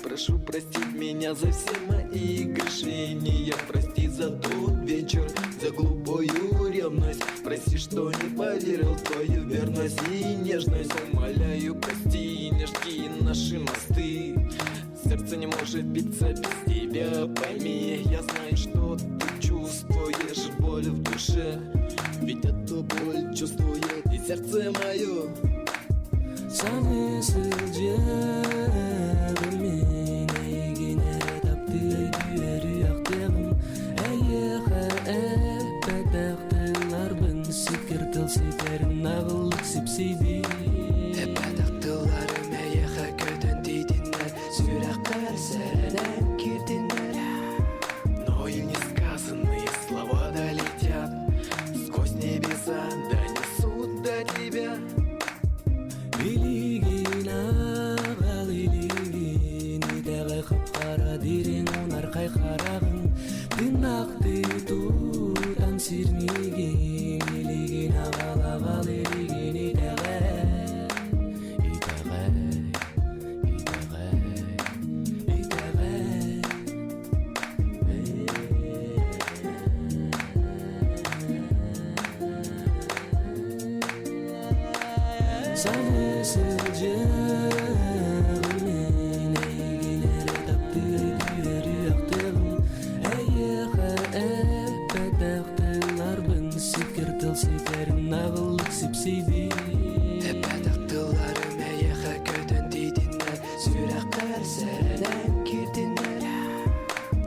Прошу простить меня за все мои грешения. Прости за тот вечер, за глупую ревность. Прости, что не поверил в твою верность и нежность. Умоляю, прости, не жги наши мосты. Сердце не может биться без тебя. Пойми, я знаю, что ты чувствуешь боль в душе. Ведь эту боль чувствует и сердце мое. Но и несказанные слова долетят сквозь небеса, донесут до тебя.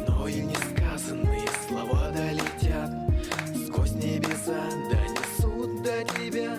Но и несказанные слова долетят сквозь небеса, донесут до тебя.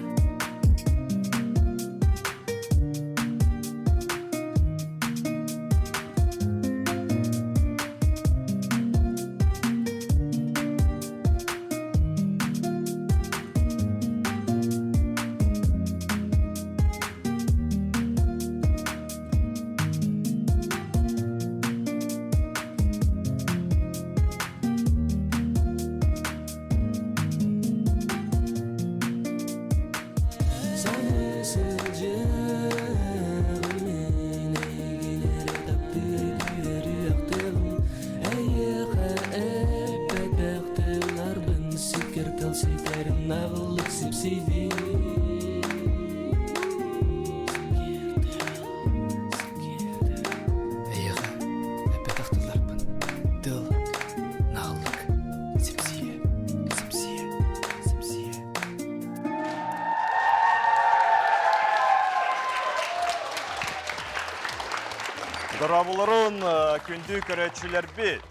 Дорабуларын күнді көрәтшілер бет.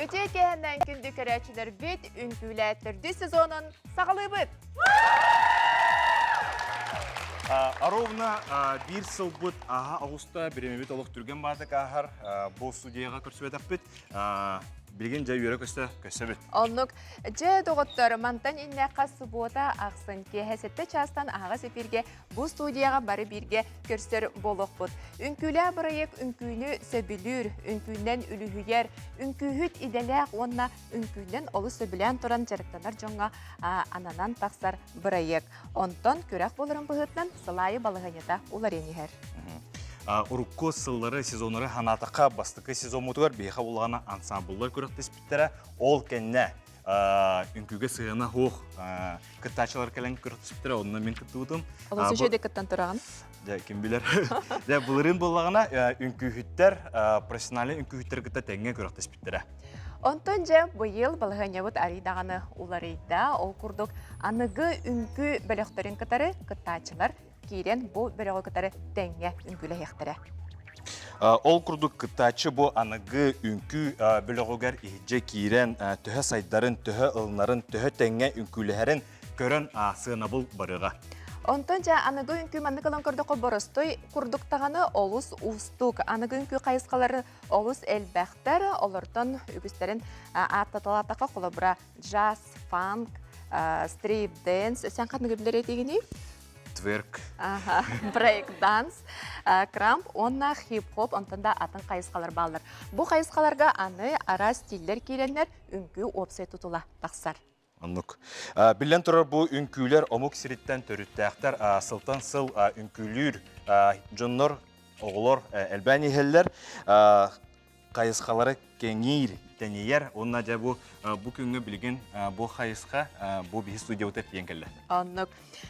Өте кәһәннән күнді көрәтшілер бет үнкүләттерді сезонын сағылы бет. Аровна бір сыл бұд ауыста біремебет олық түрген бадық ағар бұл студияға көрсібет бет. Білген жай үйері көсі бет. Онлық жай доғыттар мантан инне қасы бота ақсын кехесетті частан аға сеперге бұл студияға бары бірге көрсір болық бұд. Үнкүлі бұрайық үнкүні сөбілір, үнкүнен үліхүйер, үнкүхіт иделәқ онна үнкүнен олы сөбілен тұран жарықтанар жоңға ананан тақсар бұрайық. Онтон көрәқ болырын бұғытнан сылайы балығанета олар енігер. Урукко сыллары сезонлары ханатақа бастықы сезон мұтығар бейха болғана ансамблдар көріқтес біттері ол кәнне үнкүге сығына хоқ күттачылар кәлін көріқтес біттері онына мен күтті ұдым. Олы сөжеде күттен тұраған? Кім білер. Бұлырын болғана үнкүхіттер, профессионалы үнкүхіттер күтті тәңген көріқтес біттері. Онтон же бұйыл балығанявыт аридағаны уларыйда ол күрдік анығы үнкі бәліқтарын кітары күттачылар кейрен бұл бәріғі күтары тәңе үнкілі яқтары. Ол күрдік күттачы бұл анығы үнкі бөліғігер ехеже кейрен түхі сайдарын, түхі ылынарын, түхі тәңе үнкіліхерін көрін сығына бұл барыға. Онтон жа аныгы үнкү манны калан көрдөкө боростой курдуктаганы олус устук. Аныгы үнкү кайыскалары олус элбәхтер, олортон үгүстерин аттаталатака колобура джаз, фанк, стрип дэнс. Сен катныгы билер этигини? Тверк. Брейк данс, крамп, онна хип-хоп, онтонда атын кайыскалар балдар. Бу кайыскаларга аны ара стиллер киленнер үнкү опсай тутула тақсар. Аннук. Билен турар бу үнкүлер омук сириттен төрүттәктер, сылтан сыл үнкүлүр, жоннор, оғылор, әлбәни хеллер, қайысқалары кеңир, тәнейер, онна жа бу күнгө билген бу қайысқа, бу бі студия өтет енгелі. Аннук.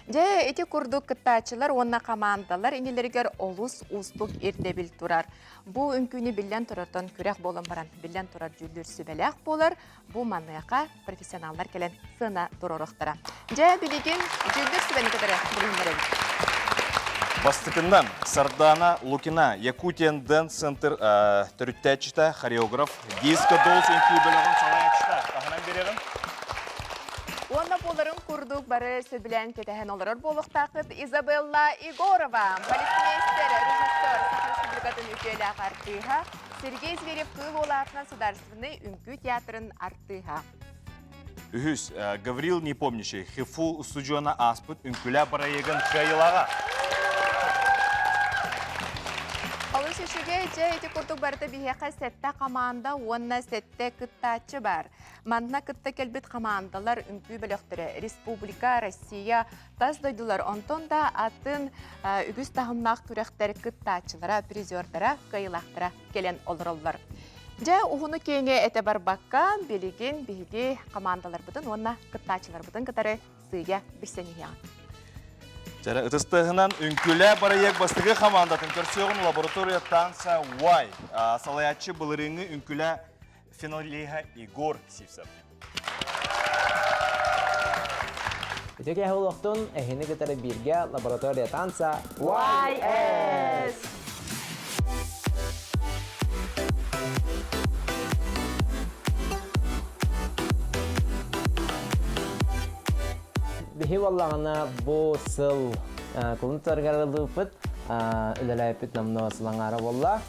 Же эти курдук кыттачылар, онна командалар, инелергер олус устук ирдебил турар. Бу үнкүні билен турартан күрек болын баран, билен турар жүлдір сүбелек болар, бу манныяқа профессионалдар келен сына турорықтара. Же билеген жүлдір сүбені кедері біліндерін. Бастыкыннан Сардана Лукина, Якутиян Дэнс Центр төрүттәчіта, хореограф, диско долс үнкүй бөлігін салаячыта. Тағынан берерін? Онна боларын курдук бары сөбілен кетәһен оларар болуқтақыт Изабелла Игорова, полицмейстер, режиссер, Саха Республикатын үкелі артыға, Сергей Зверев кыл олатынан сударственный үнкү театрын артыға. Үхіс, Гаврил Непомнящий, Хифу студиона аспыт үнкүлі барайығын шайылаға. Алыс үшіге же эти курдук барыта бихеқа сетті команда, онна сетті кыттачы бар. Мандна кытта келбет командалар үнкүй бөліқтірі. Республика, Россия, тас дойдулар. Онтон да атын үгіз тағымнақ күректер кыттачылара, призердара, кайылақтыра келен олырылар. Же уғыны кейінге әті бар баққа, белеген бігі командалар бұдын, онна кыттачылар бұдын кытары сыйя бісенеян. Жара ытыстығынан үнкүлі барайық бастығы командатын көрсеуғын лаборатория танса Уай. Салаятчы бұлырыңы үнкүлі финалиға Игор Сивсов. Өтеке ғылықтың әхіні кітары бірге лаборатория танса YS! Бихи валлағына бұл сыл кулынтарғарылы ұпыт, үлелай ұпыт намно сылаңары болла.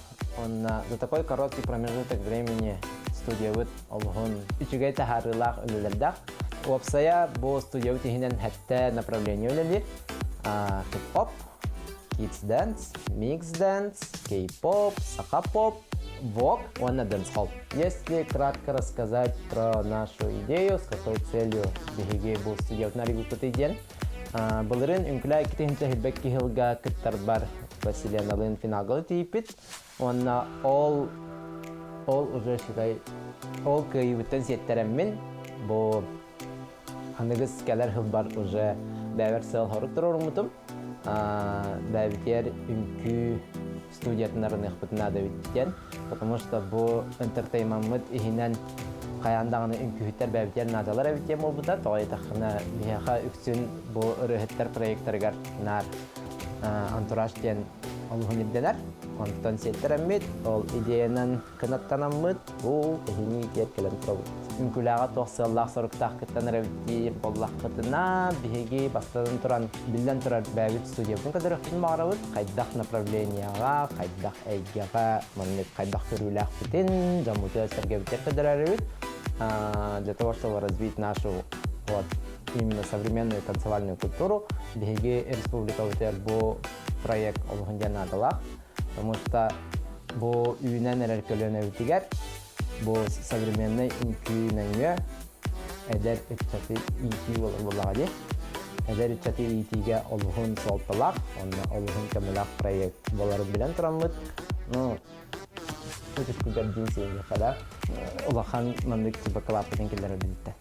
Он за такой короткий промежуток времени студия ұпыт олғын үчігей тахарылақ үлелердақ. Уапсая бұл студия ұпытығынан хәтті направление үлелер. Хип-хоп, kids dance, mix dance, кей-поп, саха-поп, вок, он дэнс-холл. Если кратко рассказать про нашу идею, с какой целью бігеге бұл студия ұпытынары ұпыты ден, бұлырын үнкілі кітігінті хилбәккі хилға кіттар бар Василия Налын финагалы тейпет. Онна ол уже считай, ол күйіуіттен сеттереммен, бұл анығыз кәлер хил бар уже бәвер сыл хорық тұрыр ұмытым. Бәвітер үнкі студиятынарын ұқпытына да өттен, потому что бұл энтертеймамыд ихинен қаяндағыны үнкүйіттер бәвітер надалар әвіттен ол бұда, тоғай тақына бияға үксін бұл үріхеттер проекттергар нар антураж ден олығын едденер. Онтан сеттер әммет, ол идеянан кынаттанаммыд, бұл ихини кет келен тұрабы. Үнкүләға тоқсыллақ сорықтақ кіттен әрәвітті боллақ қытына бігеге бастадың тұран білден тұрар бәвіт студиябын қадар ұқтын мағарабыд. Қайдақ направленияға, қайдақ әйгеға, қайдақ көріләқ бітін, жамуты әсерге бітер қадар әрәвіт. Для того, чтобы развить нашу именно современную танцевальную культуру, бігеге республика өтер бұл проект олғынден адалақ. Потому что бұл үйінен әрәр өтігер, бұл современный үнкүйініңе әдер үтчаты ити болуға де. Әдер үтчаты итиге олығын солтылақ, олығын көмілақ проект болары білен тұрамыд. Өтіс күгер дейсеге қада олақан мандық бакалаппытын келері білді.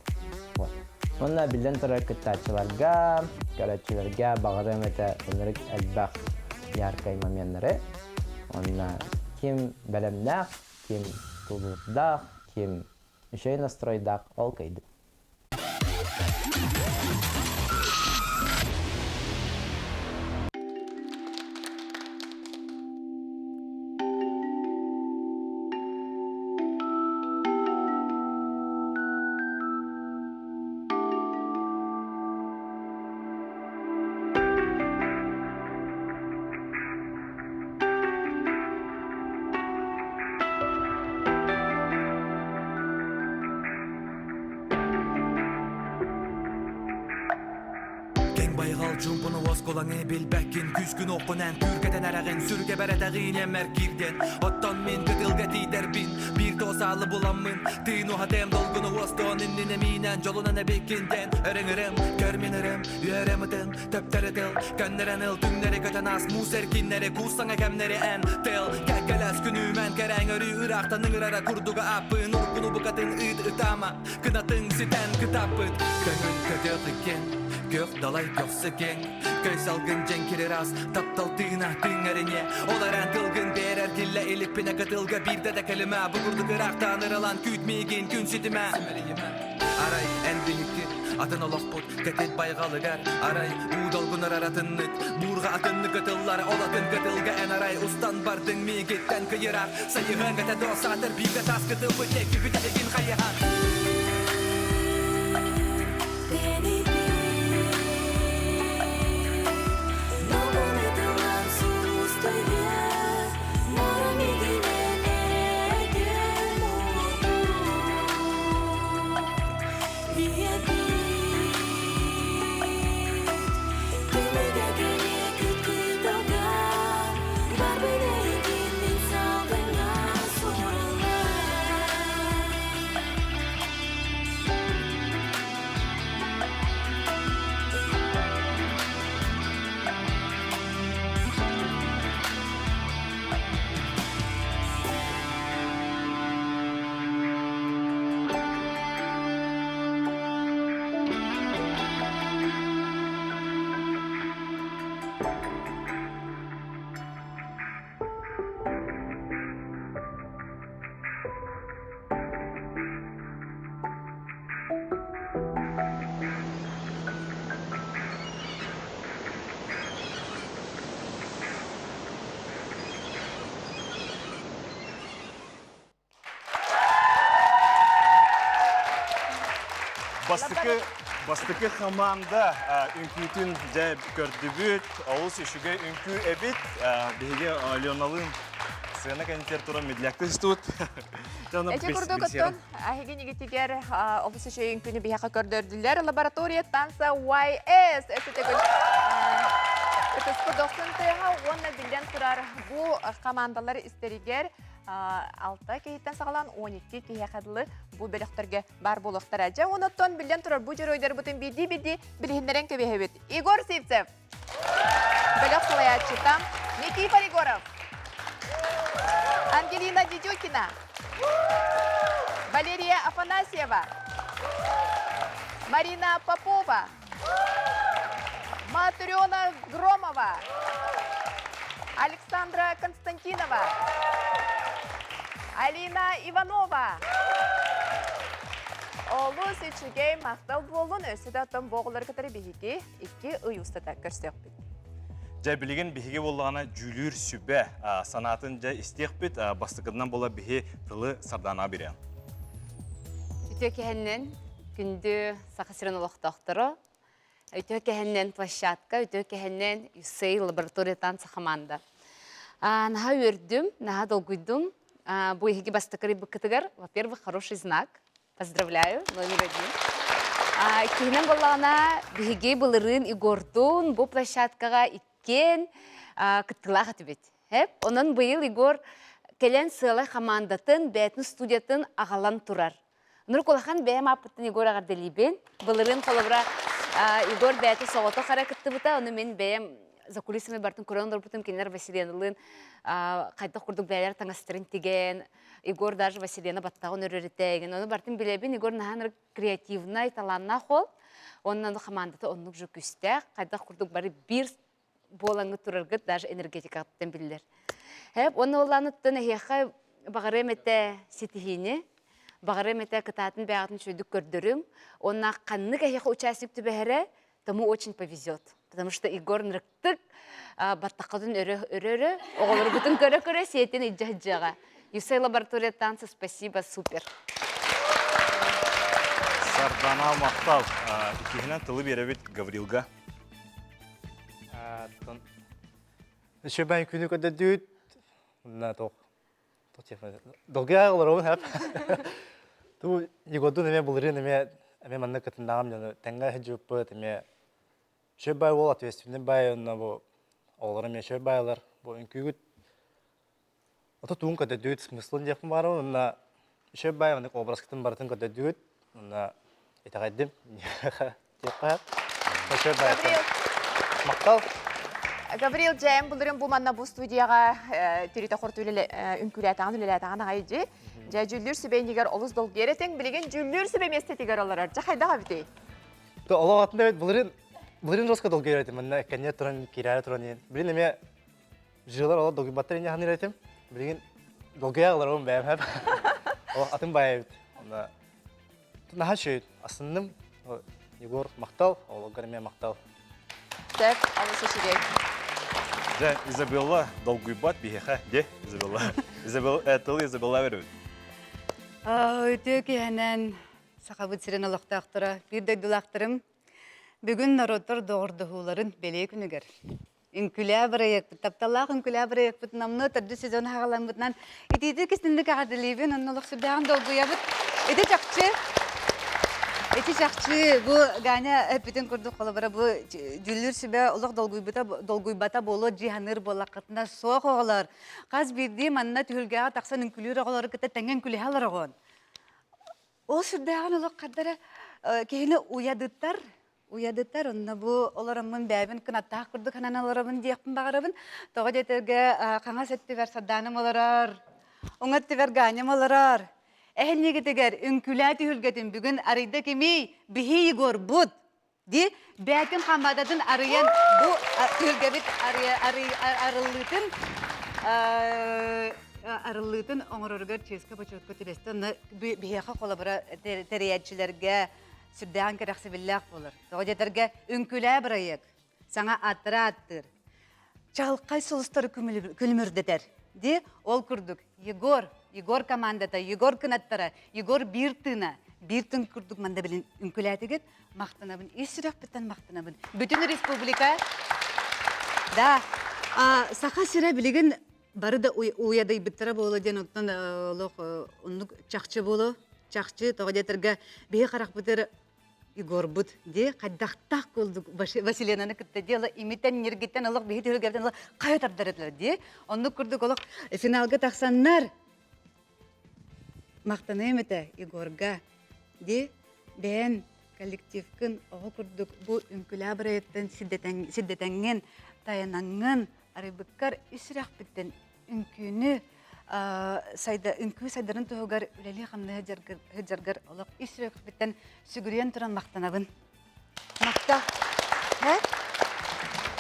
Онна білден тұрар күттачыларға, көрәтчілерге бағырым әті өнірік әлбақ яркай моменттері. Онна кем бәлемнақ, кем тулудақ, кем үшей настройдақ ол кайды. Jumpunu oskolanı bilbekkin Küskün okunen kürgeden arağın Sürge beredağın emmer kirden Otton min gıdılga tiderbin Bir tosalı bulanmın Tığın o hadem dolgunu oston innine minen Joluna ne bekinden Örengirem, görminirim Yüerem ıdın, töpter ıdıl Gönneren ıl, tünleri göten as Muserkinleri, kusana kemleri en Tel, kekkeles günümen Keren örü ıraqtan ıngırara kurduga apın Urkunu bu kadın ıtama Kınatın siten kıtapın Gönül ködök iken Gök dalay göksüken Köy salgın cenkirir az Taptal tığına tığınarine Olaran tılgın berer dille elipine katılga Bir de kelime Bugurdu kıraktan ıralan Kütmeygin gün sidime Aray en bilikti Atın olakput Ketet baygalıgar Aray u dolgunar aratınlık Burga atınlık atıllar Olatın katılga en aray Ustan bardın mi gitten kıyırak Sayıgın gata dosatır Bir de tas kıtı Bıtek gibi tegin kayıhan Bastıkı hamanda ünkütün de gördübüt, ağız üşüge ünkü ebit, bihiге Leonal'ın sığına kanitertura medliyakta istut. Эти курдугуттун ахиги нигитигер офис шейин күнү бияка көрдөрдүлөр лаборатория танса YS эсетегил Өтөспү 90-тыга 10 билден турар бу командалар истеригер 6 кейттен сагалан 12 кейхадлы бу белектерге бар болуктар ажа. Онуттон билден турар бу жөрөйдөр бутун биди билиндерен көбөйбөт. Игор Сивцев. Белек салаячытам Никифор Егоров. Ангелина Дидюкина. Валерия Афанасьева. Марина Попова. Матрёна Громова. Александра Константинова. Алина Иванова. Олу сечуге мақтал болун өсіді атын боғылар кітары бейге 2 үй ұстата көрсек бит. Жа билеген биһиге боллағана жүлүр сүбе санатын жа истек бит бастыкынан бола биһи тылы сардана берен. Үтө кехеннен күндү сакасырын олоқтоқтыры, үтө кехеннен площадка, үтө кехеннен USAID лабораториятан сахаманда. Наха өрдүм, наха долгуйдум. Бу иһиги бастыкыры быкытыгар, во-первых, хороший знак. Поздравляю, номер 1. Кехеннен боллағана биһиги былырын Игордун бу площадкага иккен кыттылах атыбет. Онан быйыл Игор келен сылай хамандатын, бәтін студиятын ағалан турар. Нұр колахан бәйім апыттын Игор ағарделейбен. Былырын қолыбыра Игор бәті соғыты қара кытты бұта, оны мен бәйім за кулисами бартын көрен дұрпытым кенер Василиянылын қайдақ құрдық бәйлер таңастырын теген. Игор даже Василияна баттағын өрірітеген. Оны бартын білебен Игор нағаныр креативна таланна қол. Онын хамандаты онлық жүк үстәк. Қайдақ құрдық бары бір болаңы тұрарғыт, даже энергетика аптен білдер. Оны оланыттын әйеқі бағарым әті сетихіне, бағарым әті кытатын бәғатын шөйдік көрдірім. Онына қаннық әйеқі участник түбәхәрі, тому очень повезет. Потому что Игор нырықтық баттақадың өрі-өрі, оғылыр бұтын көрі-көрі сетен иджа-джаға. USAID лаборатория танцы, спасибо, супер. Сардана мақтал. Икихінен тылы беребет Гаврилга. Еще бәйін күні көді дүйт. Долғы ағылыр оғын әп. Егоду неме бұлырын неме манны кытындағам. Тәңгі әжі өппі, Шөй бай ол ответственный бай, онна бу оларым шөй байлар. Бу үнкүгүт ото туун када дүт смыслын деп бар, онна шөй бай аны образ кытын бартын када дүт, онна этагайдым. Деп кайт. Шөй бай. Мактал. Гавриил Джейм булырын бу манна бу студияга терите хортуле үнкүләтәгән үләтәгән гайҗи. Жа жүллүр себендигер олус дол геретең билеген жүллүр себеместе тигер алар. Жа хайдага бите. То Аллах атында булырын роска дол геретем. Мен кенне туран кирая туран. Билин эме жилар ала дол баттерин яхны ретем. Билген дол геялар он бәм хәп. О атын бай. Онда наха шөй асынным Егор мактал, ол гәрме мактал. Тәп алысы шигә. Жа Изабелла Долгуйбат бихеха, де Изабелла. Изабелла берет. Өте киһенен сахабыт сирен алактактыра, бир дойдулактырым. Бүгүн народтор доордухуларын беле күнүгер. Үнкүлә бирек, тапталлах үнкүлә бирек, бит намны төрдү сезон хагаламытнан. Итиди кистинде кадылыбын, оннолук сүбәгән долгуябыт. Эти чакчы. Эти чакчы бу ганя бүтүн курдук колобара бу жүлүр сүбә улук долгуйбата боло жиһаныр болакытына соохолар. Каз бирди манна түлгәгә таксан үнкүлөр оголары кете тәңген күләләр огон. Ол сүрдәгән улук кадары кеһине уядыттар, онна бу оларамын бәбин кынаттах курдук хананаларыбын диякпын багарабын. Тога детерге каңа сеттибер садданым оларар. Оңаттибер ганям оларар. Эхелнеге тегер үнкүләти хүлгәтин бүгін арыйда кеми бихи Егор буд. Ди бәкин хамадатын арыян бу хүлгәбит арылытын оңороргар ческа бачотка тирестен бихиха колабара териячилерге сүрдәгән керәксе биллах булыр. Тога детерге үнкүлә бирәек. Саңа аттыр. Чалкай солыстары күлмүрдетер. Ди ол курдук. Егор командата, Егор кынаттара, Егор биртын курдук манда билин үнкүләтегет, мактанабын, исрак биттен мактанабын. Бүтүн республика да саха сире билеген бары да уядай биттера боло ден оттан лох унук чакчы боло, чакчы тога детерге бие карак битер Егор бут де каддактак колдук Василенаны кытты дела имитен нергеттен алык бие төргәдән алык кайтардарыдлар де. Онны курдук алык финалга таксаннар. Мактаны мете Егорга де бен коллективкын ого курдук бу үнкүлә бирәттен сиддетәнген таянанган арыбыккар исрак биттен үнкүнү үнкү сайдарын тугар үлели ханны хәҗәргәр алык исрак биттен сүгүрен туран мактанабын. Макта.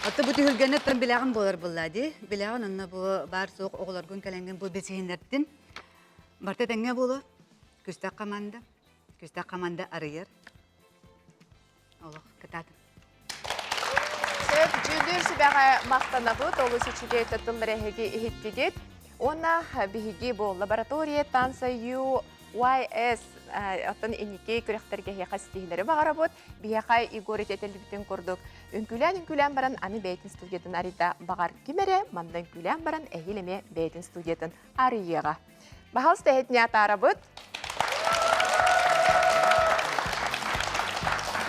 Аты бу төгөлгәнне тан биләгән булар буллади. Биләгән анна бу бар соқ оглар гөн кәләнгән бу бесеһендән Барта тәңгә булу, күстә команда арыер. Аллах кытатын. Сөп жүлүр сүбәгә мактанабыт, олы сичиге тытыл рәһеге иһиттигет. Она биһиги бу лаборатория танса UYS атын энике күрәхтәргә яхастыйлары багарабыт. Бияхай Игорь этелбитен курдук. Үнкүлән баран аны бәйтин студиятын арида багар кимере, мандан күлән баран әһилеме бәйтин студиятын арыяга. Бахалс тәһетне атарабыт.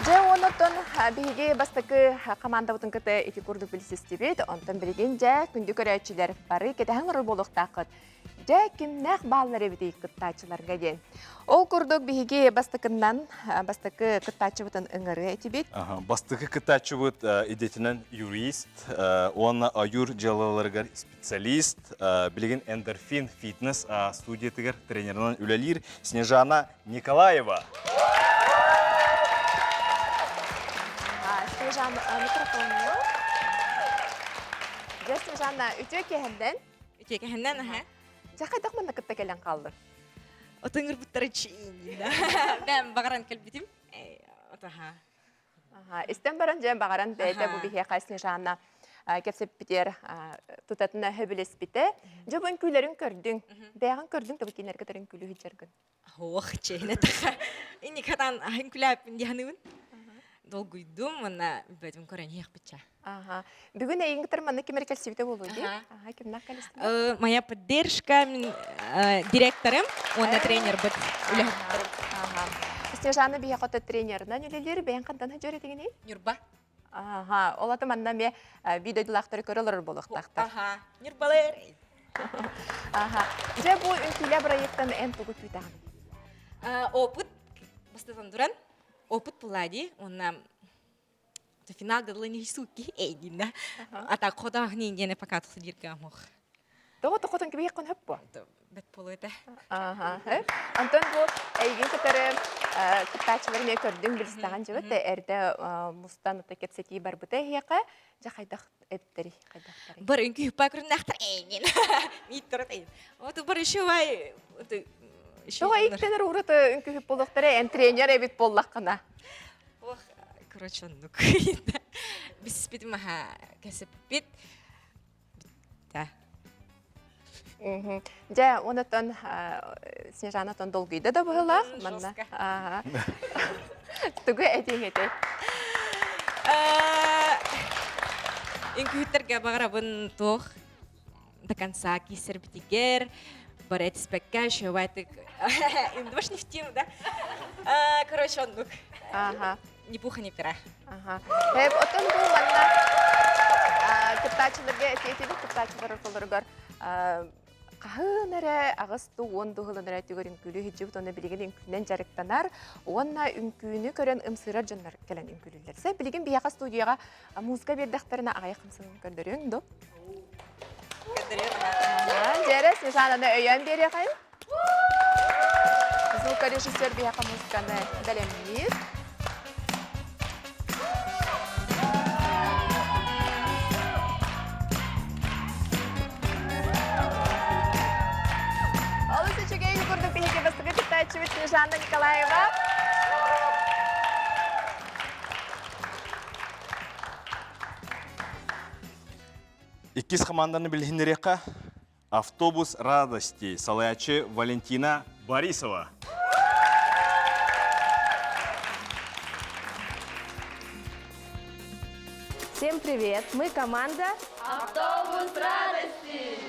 Же онотон биһиги бастакы команда бутын кыты эти курдук билсистибит, онтон билген же күндү көрәчиләр бары кетәһәң роль болуктакыт. Же кимнәк баллары бит кыттачыларга ден. Ол курдук биһиги бастакыннан бастакы кыттачы бутын ыңгыры этибит. Бастакы кыттачы бут идетинен юрист, он аюр жалаларга специалист, билген эндорфин фитнес студиятыгар тренерынан үлелир Снежана Николаева. Снежана микрофону. Же Снежана үтө кеһенден, аха. Жакайдак мында кытта келен калды. Отыңыр буттары чиин. Мен багаран келбитим. Атаха. Истен баран же багаран бәйте бу бихе Снежана кепсеп битер тутатына хөбүлес бите. Же бу күлөрүн көрдүң. Бәгән көрдүң да бу кинерге терен күлү хиҗергән. Ох, чейне таха. Ини кадан күләп диһаныбын. Долгуйдум, мына бәдим көрән як бичә. Бүгүн эйин тырманны кимер келсибите болду ди. Кимнәк келсибите? Моя поддержка, директорым, он тренер бит. Снежана бия кота тренерна нелелер бәян кандан хаҗыр дигән. Нюрба. Аха, олаты манна ме видеодылақтары көрілер болуқтақтар. Аха, нирбалер. Аха. Же бұл үнкілі проекттан ән тұғы күйтаған. Опыт, бастатан дуран, опыт пулади, онна финал гадала не суки, эйдин, да? А так хода ниндене пока тұсы дирка мох. Тоғы тұқытын кебе еқін хөп бұ? Бет полу это. Аха. Антон бұл әйген кітары кітачыларыне көрдің білістаған жығыт, әрді мұстан ұта кетсеті бар бұта еқі, жа қайдақ әттері, қайдақтары. Бар үнкі хүпа көрін ақтар эйнин. Мит тұрат эйдин. Оты бар еще вай. Тоға иктенер ұрыты үнкі хүп болуқтары ән тренер әбет боллаққына. Ох, короче, он нук. Біз спит маха кәсіп бит. Да. Жа, онытын Снежанатын долгүйді да бұғылақ. Жестко. Түгі әден әден. Инкүйттерге бағарабын тоқ до конца кисер битигер, барет спекка, шевайтык. Инды баш не в тему, да? Короче, он нук. Ни пуха, ни пера. Отын бұл манна кіптачылырға әтетеді, кіптачылары қолырғар қағын әрі ағысты оңды ғылын әрі түгір үнкілі хеджіп оны білеген үнкілінен жарықтанар, онна үнкіліні көрен ұмсырар жанлар кәлін үнкілілерсі. Білеген бияға студияға музыка бердіқтеріне ағай қымсын көрдірің, до? Жәрі, Снежананы өйен бере қайын? Звука режиссер бияға музыканы дәлеміз. Снежана Николаева. Иккис команданы билгенерека автобус радости салаячы Валентина Борисова. Всем привет! Мы команда Автобус радости!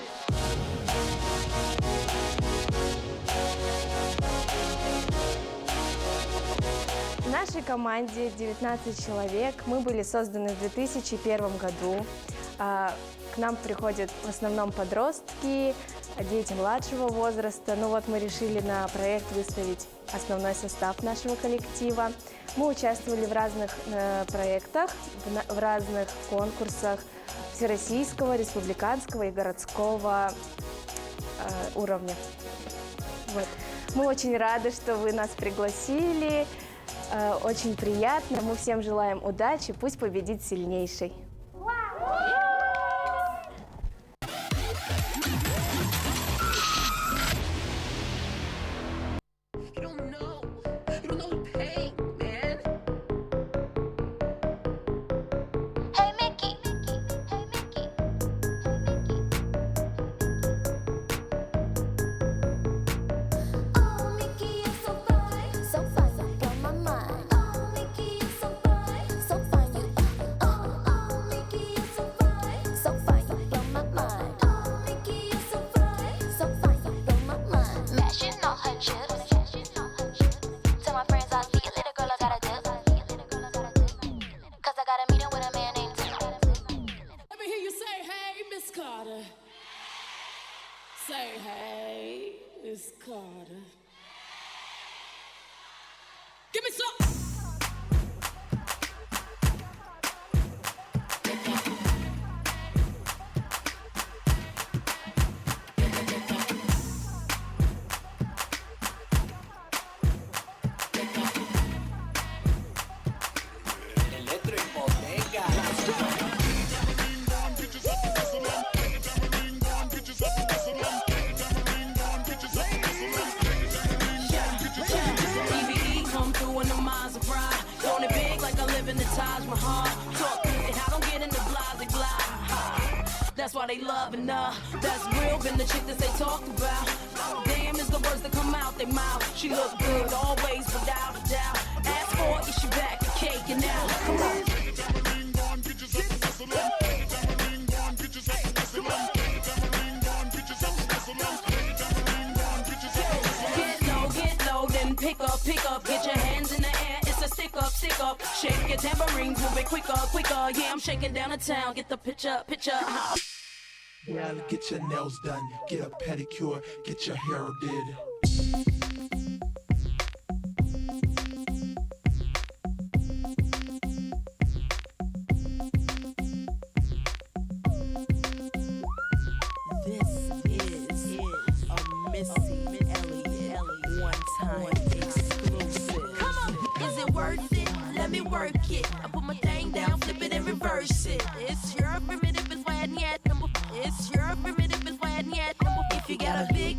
В нашей команде 19 человек. Мы были созданы в 2001 году. К нам приходят в основном подростки, дети младшего возраста. Ну вот мы решили на проект выставить основной состав нашего коллектива. Мы участвовали в разных проектах, в разных конкурсах всероссийского, республиканского и городского уровня. Вот. Мы очень рады, что вы нас пригласили. Очень приятно. Мы всем желаем удачи. Пусть победит сильнейший. Say hey, Miss Carter. Give me some. That's why they loving her. That's real, been the chick that they talk about. Damn is the words that come out their mouth. She look good always, without a doubt. Ask for it, she back the cake and now. Come on. Get low, then pick up, get your hands in the air. It's a stick up, shake it. your tambourines, move it quicker, quicker. Yeah, I'm shaking down the town. Get the picture, picture. Well, get your nails done, get a pedicure, get your hair did. This is a Missy Elliott one-time exclusive. Come on, is it worth it? Let me work it. I put my thing down, flip it and reverse it. It's your primitive is why yet number. It's your primitive is why yet number. If you got a big,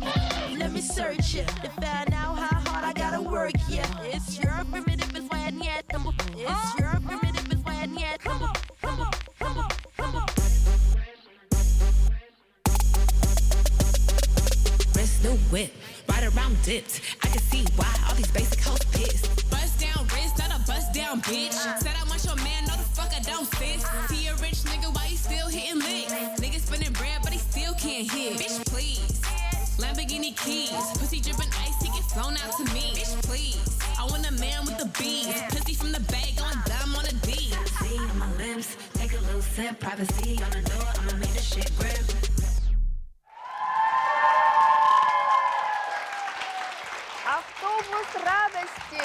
let me search it to find out how hard I gotta work. Yeah, it's your primitive is why yet number. It's your primitive is why yet number. Wrist new whip, right around dipped. I can see why all these basic hoes pissed. Bust down wrist, not a bust down bitch. Said I want your man, no the fuck I don't fit. See a rich nigga, why he still hitting licks? Nigga spinning bread, but he still can't hit. Bitch, please. Lamborghini keys, pussy dripping ice, he get flown out to me. Bitch, please. I want a man with the bees. Pussy from the bag, going dumb on a D. See on my lips, take a little sip. Privacy on the door, I'ma make this shit grip. Автобус радости.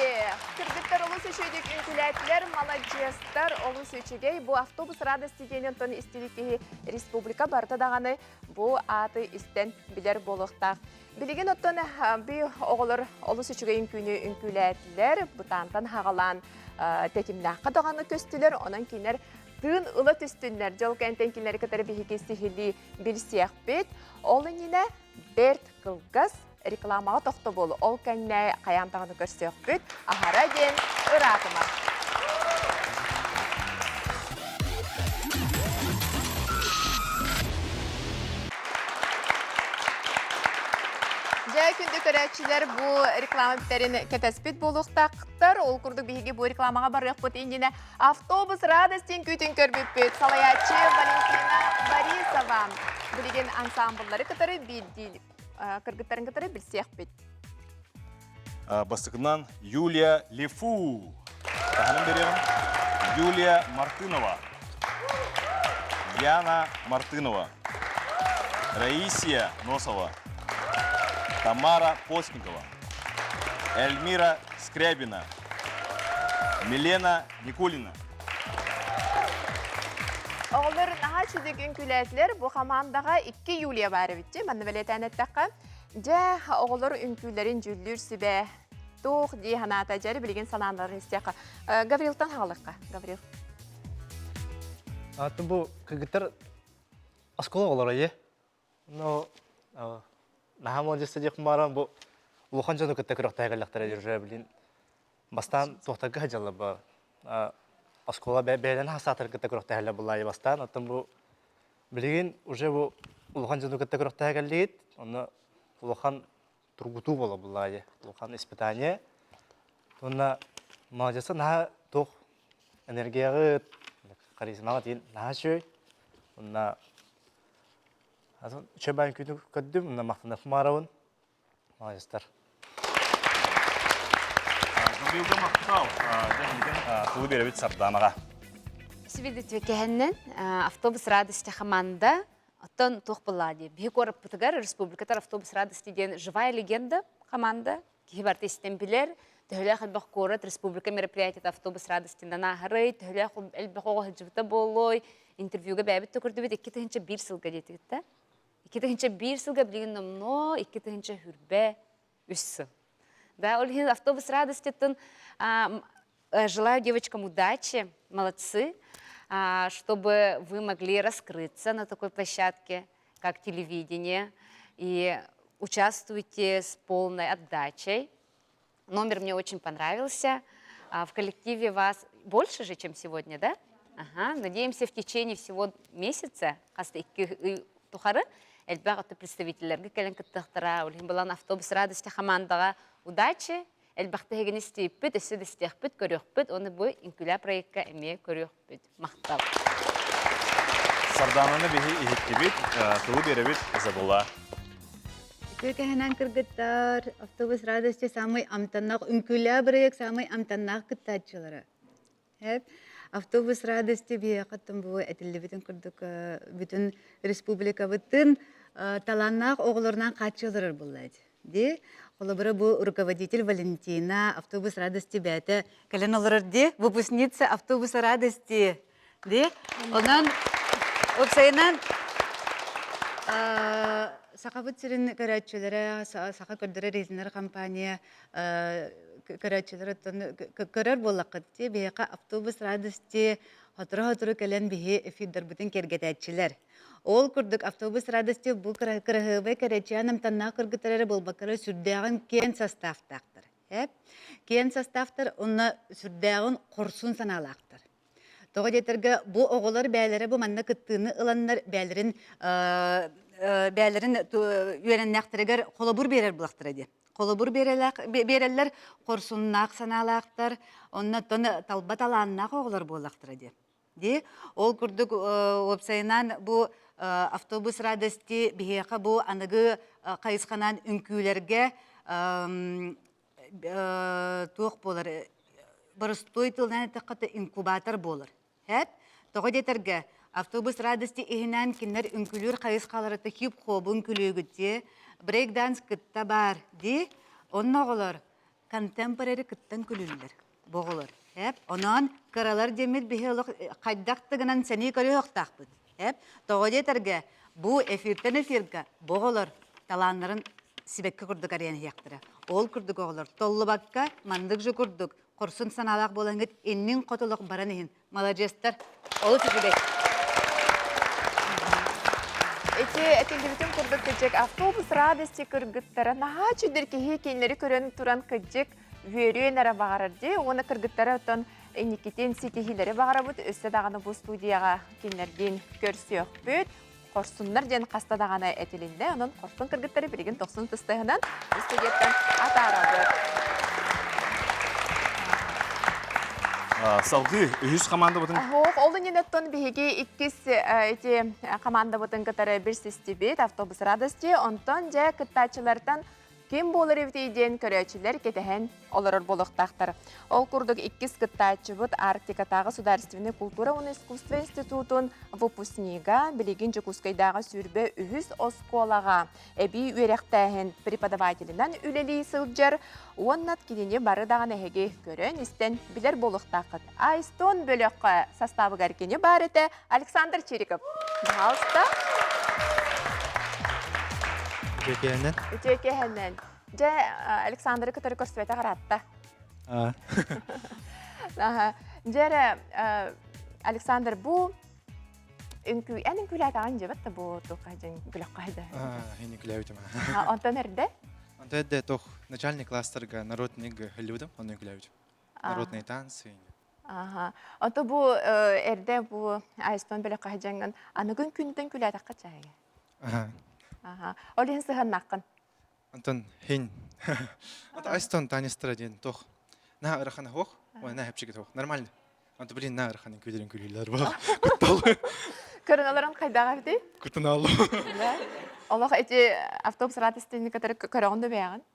Кыргыттар олус үшөйдік үнкіләтлер, молодежстар олус үшігей. Бұл автобус радости денен тоны истелікке республика барда дағаны бұл аты істен білер болуқтақ. Білеген оттаны бі оғылыр олус үшігей үнкіләтлер бұтантан хағалан текімнаққа дағаны көстілер, онан кейінер тын ұлы түстінлер, жол кәнтен кейінлері кітары бейхеке сихили білсияқ бет. Олы нені Берт Кылгас рекламаға тоқты болу. Ол кәнне қаянтағыны көрсек бүт, ахара ден ұратыма. Жай күнді көрәтшілер бұл реклама біттерін кәтәспет болуқтақтар. Ол күрді бейге бұл рекламаға барық бұт ендіне автобус радостен күтін көрбіп бүт. Салаячы Валентина Борисова. Білеген ансамблары кітары білдейді. Кыргыттарын кытары білсек бет. Бастықынан Юлия Лефу. Тағаным беремін. Юлия Мартынова. Яна Мартынова. Раисия Носова. Тамара Постникова. Эльмира Скрябина. Милена Никулина. Оғылыр наға чүдік үнкіләтлер бұл командаға 2 Юлия бары бітті. Мәнді білетән әттіққа. Жа оғылыр үнкілерін жүлдір сібе тоқ дей ханата жәрі білген санандарын істеққа. Гаврилтан хағылыққа, Гаврил. Атын бұл кігіттер аскола олар ае. Но наға молжесті деқім баран бұл ұлыған жону күтті күріқті әгіліқтері жүржі білін. Бастан тоқтағы хажалы бұл. Аскола бәйлен хасатыр кітті күріқті әгілі бұлайы бастан. Атын бұл білген уже бұл ұлыған жону күтті күріқті әгілігет. Оны ұлыған тұргуту болы бұлайы. Ұлыған испытание. Оны молжесі наға тоқ энергияғы харизмаға дейін наға шөй. Оны үші бәйін күні көддім. Оны мақтаны құмарауын. Молжестар. Гаврилға мақтау. Құлы беребет сарданаға. Сібеді төкәһеннен автобус радости команда оттон тух болады. Бих көріп бұтығар республикатар автобус радости ден живая легенда команда. Кихибарты істембілер. Төхілі қылбақ көріт республика мероприятиет автобус радости нағырый. Төхілі әлбақ оғы жывыта болой. Интервьюға бәбітті көрді бет 2-1 сылға детігітті. 2-1 сылға білген номно, 2-1 хүрбе үссі. Да, Ольгин, автобус радости, желаю девочкам удачи, молодцы, чтобы вы могли раскрыться на такой площадке, как телевидение, и участвуйте с полной отдачей. Номер мне очень понравился. В коллективе вас больше же, чем сегодня, да? Ага. Надеемся, в течение всего месяца, тухары, эльбағаты представителерге кәлін кіттіқтіра, олғын болан автобус радости командаға удачи, эльбақты хеген істейіппіт, өсіді істейіппіт, көріқпіт, оны бұл инкуля проектқа әме көріқпіт. Мақтал. Сардананы бейі ехеттебет, тұлы беребет Изабулла. Көкәһенән кыргыттар, автобус радости самый амтаннақ, үнкуля проект самый амтаннақ кыттачылары. Hep автобус радости биякаттан бу этиллибитин курдук бүтүн республика бытын таланнак оголорунан качылырыр буллайт. Ди, олабыра бу руководитель Валентина автобус радости бәте кален олорор ди, выпускница автобуса радости. Ди, онан опсайынан сақабыт сирин көрәтчілері, сақа көрдірі рейзінер компания көрәтчілері көрер болақытты бейқа автобус радости хотыры кәлен бейі эфирдер бүтін кергетәтчілер. Ол күрдік автобус радости бұл кірғыбай көрәтчіяным танна кіргітірері бұл бақыры сүрдәғын кен составтақтыр. Кен составтыр, оны сүрдәғын құрсын саналақтыр. Тоғы детерге бұл оғылар бәлері бұл манна кыттыны ыланнар бәлерін үйреннәқтірігер қолабыр берер бұлақтыр еді. Қолабыр берерлер қорсуннақ саналақтыр, онына тоны талбат аланнақ оғылар болақтыр еді. Ол күрдік опсайынан бұл автобус радости бейеқа бұл анығы қайысқанан үнкүйлерге туық болар. Барыстой тылынан әтіққаты инкубатор болар. Тоғы детерге автобус радости ихинан кинер үнкүлүр қайысқаларыты хип-хопын күлігітте брейк-данс кытта бар. Оннағылар контемпорари кыттан күлілілер. Боғылар. Онан қаралар демет бейхелік қайдақтығынан сәне көрі оқтақпыд. Тоғы детерге бұл эфирге боғылар таланларын сибекке күрдік ариян яқтыра. Ол күрдік оғылар. Толлы баққа мандық жы күрдік. Құрсын саналақ болаңыз, еннің қотылық баран ехін. Молодестер, олы түзібек. Әтелдебітін күрдік кәжек автобус радости кіргіттері наға чүдір кейі кейінлері көрін тұран кәжек вөрен әрі бағарырды. Оны кіргіттері өттен әнекетен сетехилері бағара бұд. Өсті дағаны бұл студияға кейінлерден көрсі өкпөт. Қорсынлар ден қастадағаны әтелінде. Оның қорсын кіргіттері бірген 90 тұстығынан студияттан атара бұд. Салғы, үйіз команда бұтын? Олы ненеттон бейге иккіз команда бұтын кітары бір сестебет, автобус радости, онтон жа кіттачылардан кем болыр евдейден көрәчілер кетіген оларыр болықтақтар. Ол күрдік иккіз кіттачы бұт Арктикатағы Сударственный культура уны искусство институтын выпускнига білеген жүкускайдағы сүрбе үхіз осколаға әбей өректәген преподавателінен үлелей сылджар, оннат кедене бары дағын әхеге көрін істен білер болықтақыт. Айстон бөліққа составы кәркені бар еті Александр Чериков. Пожалуйста. Үтекеһеннен. Же Александр кытары көрсөтө каратта. Жере Александр бу энин күләтәгән җебәт бу тукайдын күләккайда. Хәйни күләвитем. Антон нәрдә? Антон дә тох начальник кластерга народный хәлүдем, аны күләвитем. Народные танцы. Ото бу эрдә бу Айстон белә кайҗанган аныгын күндән күләтәккә чәгә. Олин сыған нақын. Антон, хейн. Айстон танистыра ден тоқ. На ырахана хоқ, ой, на хәпшігет хоқ. Нормально. Антон, блин, на ыраханын көйлерін көйлелер бар. Күтталы. Көріналарын қайдағы бді? Күттіналы. Олақ әте автобус радостыны кәтір көріғынды бәяғын?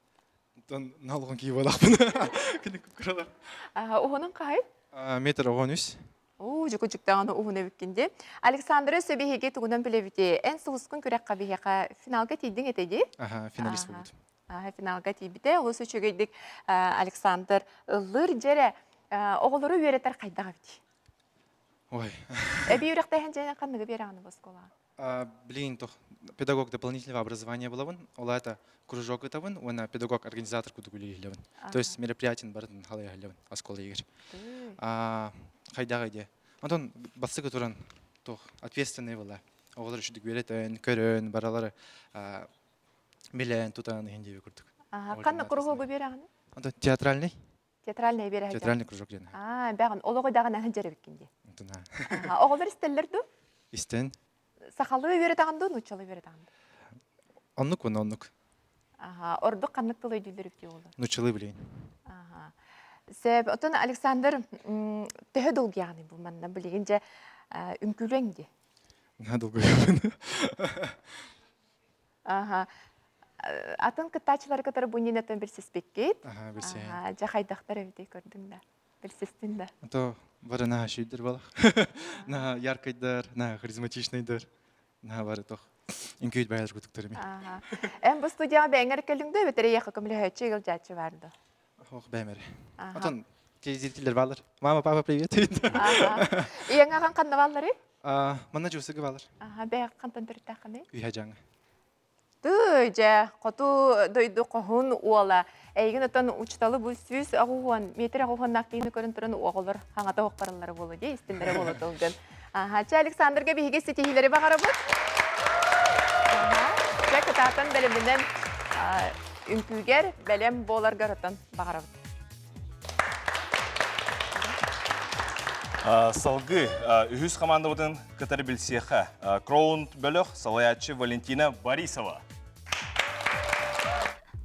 Антон, налығын кейіп алақпын. Кені көп көрілер. Оғының қай? Метр оған үс. Жүкі-жүктағаны ұғыны бүккенде. Александры сөбейге тұғынан білебіде, ән сұғысқын көрек қабияға финалға тейдің етеде? Финалист болды. Финалға тейбіде. Олы сөчегейдік Александр ұлыр жере оғылыры өретер қайдағы біде? Ой. Әбей өректайын және қанығы берағаны басқола? Блин, тоқ педагог дополнительного образования болавын. Ола это кружок етавын, оны педагог-организатор күдігілі елевін. То есть мероприятиен бардың халай елевін, аскола егер. Қайдағы де. Антон, басығы тұран тоқ ответственный была. Оғылар үшідік беретін, көрін, баралары милен, тұтаны хендеве күрдік. Қанны құрығы берағаны? Антон, театральный? Театральный берағаны? Театральный кружок дені. Бәғын, олығы дағын әңін жәрі біккенде? Антон, Оғылар істелерді? Истен. Сақалы өверетағанды, нұчалы өверетағанды? Оннық, оны оннық. Ордық қаннық тылы өйділер өпте олы? Нұчалы білейін. Себ, отын Александр төхі долғы яғын бұл манна білегенде үмкүлеңде. На долғы яғын. Атын кыттачылар кытары бұнен өтін бір сеспеккет. Білсе. Жа қайдақтар өйде көрдің да. Персистинда. То бары на шүйдер балах. На яркайдар, на харизматичныйдар. На бары тох. Инкүйт баялар күтүктөрүм. Ага. Эм бу студияга бәңер келдиңдө бетере яка көмлөһөчү гыл жачы барды. Ох, бәмәре. Ага. Атон зрителер балар. Мама, папа, привет. Ага. Иеңа кандай баллары? Мана жусыгы балар. Ага, бәк кантан төртәкне? Үйә жаңы. Түйже, қоту дойду қоғын уала. Әйген өтін ұчталы бұл сүйіс ағуған, метр ағуған нақтиыны көрін тұрын оғылыр, хаңата оқпарылары болу де, істілдері болу тұлғын. Ча Александрға бейге сетихилері бағары бұл? Ча кітақтан бәлімінен үнкігер бәлем болар ғарытын бағары бұл. Салгы үхіз команда бұдың кітары білсеха. Кроунд бөліқ салаячы Валентина Борисова.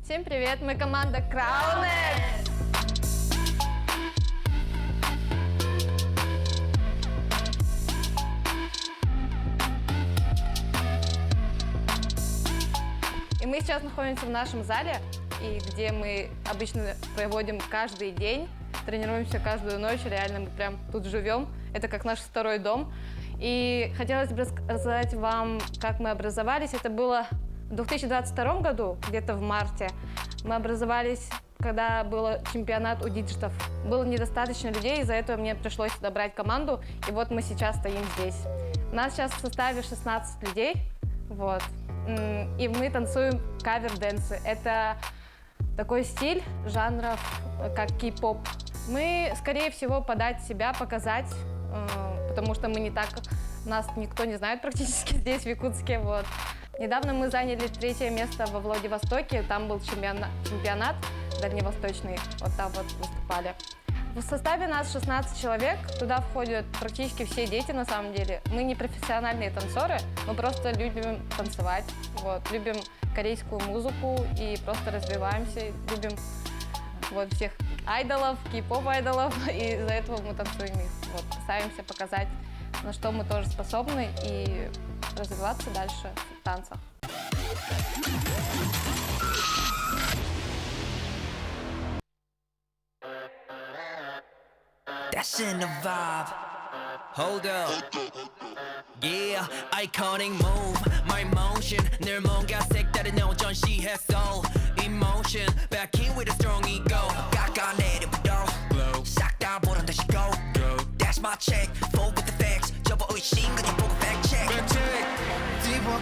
Всем привет, мы команда Краунет! И мы сейчас находимся в нашем зале, и где мы обычно проводим каждый день, тренируемся каждую ночь, реально мы прям тут живем. Это как наш второй дом. И хотелось бы рассказать вам, как мы образовались. Это было в 2022 году, где-то в марте. Мы образовались, когда был чемпионат у диджитов. Было недостаточно людей, из-за этого мне пришлось сюда брать команду. И вот мы сейчас стоим здесь. У нас сейчас в составе 16 людей. Вот. И мы танцуем кавер-дэнсы. Это такой стиль жанров, как кей-поп. Мы, скорее всего, подать себя, показать, потому что мы не так... Нас никто не знает практически здесь, в Якутске. Вот. Недавно мы заняли 3-е место во Владивостоке. Там был чемпионат дальневосточный. Вот там вот выступали. В составе нас 16 человек. Туда входят практически все дети, на самом деле. Мы не профессиональные танцоры, мы просто любим танцевать. Вот. Любим корейскую музыку и просто развиваемся. Любим вот, всех айдолов, кей-поп айдолов. И из-за этого мы танцуем их. Вот. Стараемся показать, на что мы тоже способны, и развиваться дальше в танцах. That's in the vibe. Hold up. Yeah, iconic move. My motion. 늘 뭔가 색다른 전시했어. Emotion. Back in with a strong ego. 깎아내려부터. Glow. 싹 다 보란 듯이 go. That's my check. Full with the facts. 접어 의심 그냥 보고 fact check. Fact check. Deeper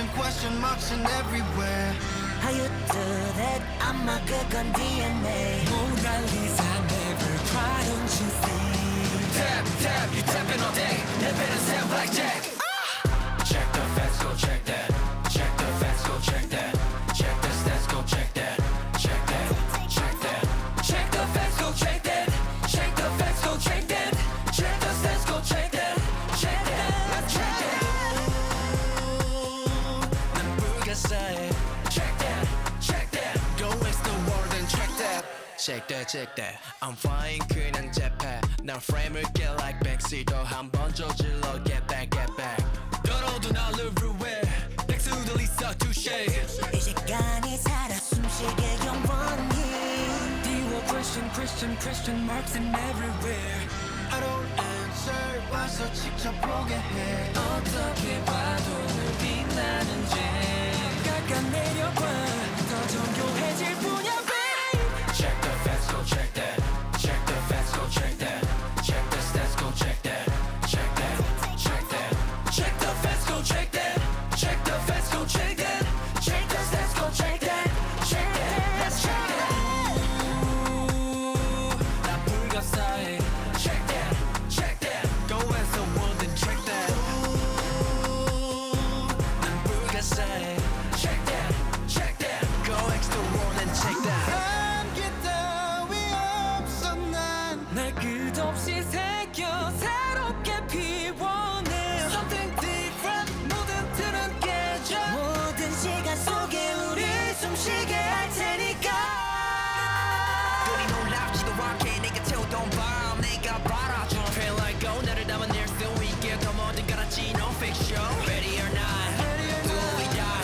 question marks in everywhere. How you do that? I'm a good gun DNA. Mona Lisa never cry, don't you see? Tap, tap, you tapping all day. Never a sound blackjack. Check the facts, go check that. Check the facts, go check that. Check the stats, go check that. Check that, check that. Check the facts, go check that. Check the facts, go check that. Check the stats, go check that. Check that, let's check that. 난 불가사해. Check that, check that. Go waste the world and check that. Check that, check that. I'm fine, 그냥 재패. 난 frame을 get like backseat. 더 한번 저질러 get back, get back. 떨어도 날 everywhere. Next to the Lisa touche. 이 시간이 살아 숨쉬게 영원히. Question marks in everywhere. I don't answer 와서 직접 보게 해. 어떻게 봐도 늘 빛나는지. 깎아내려봐. 더 정교해질 뿐이야, babe. Check the facts, go check that. Check the facts, go check that. Check the stats, go check that. Check that, check that. Check the facts, go check that. Check the facts, go check that. Check the stats, go check that. Check that, let's check that. 난 불가사해. Check that, check that. Go as the world and check that. 난 불가사해. Check that, check that. Go extra world and check that. 한계 따위 없어 난. 날 끝없이 새겨 새롭게 피워내. Something different 모든 틀은 깨져. 모든 시간 속에 우리 숨쉬게 할 테니까. 우리 놀랍지도 않게 내가 태우던 밤 내가 바라줘. Feel like go 나를 담아낼 수 있게 더 뭐든 갈았지 no fiction. Ready or not, do we die?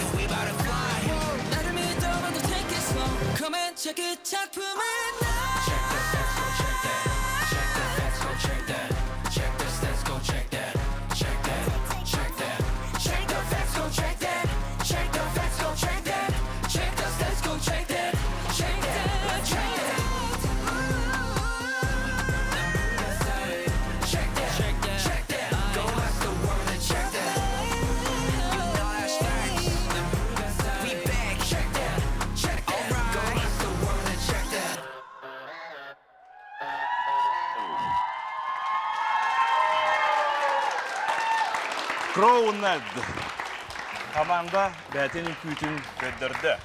Crowned. Команда бәтенің күйтін көддірді.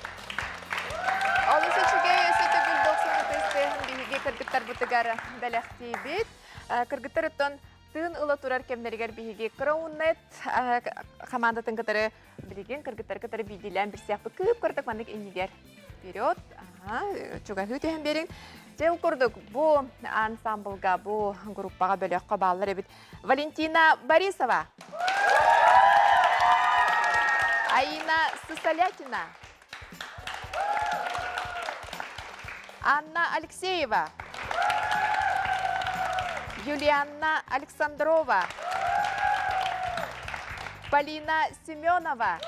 Олысы чүгей өсеті гүл 90 тестен бейге кіргіттар бұтығары бәләқті бет. Кіргіттар ұттан тын ұлы тұрар кемнергер бейге Crowned командатын кітары білеген кіргіттар кітары бейдейлен бір сияқты көп көрдік мандық енегер. Вперед. Чуга хүтен берин. Жел көрдік бұл ансамблға, бұл группаға бөліққа балылар әбіт. Валентина Борисова. Аина Сысолятина. Анна Алексеева. Юлианна Александрова. Полина Семенова.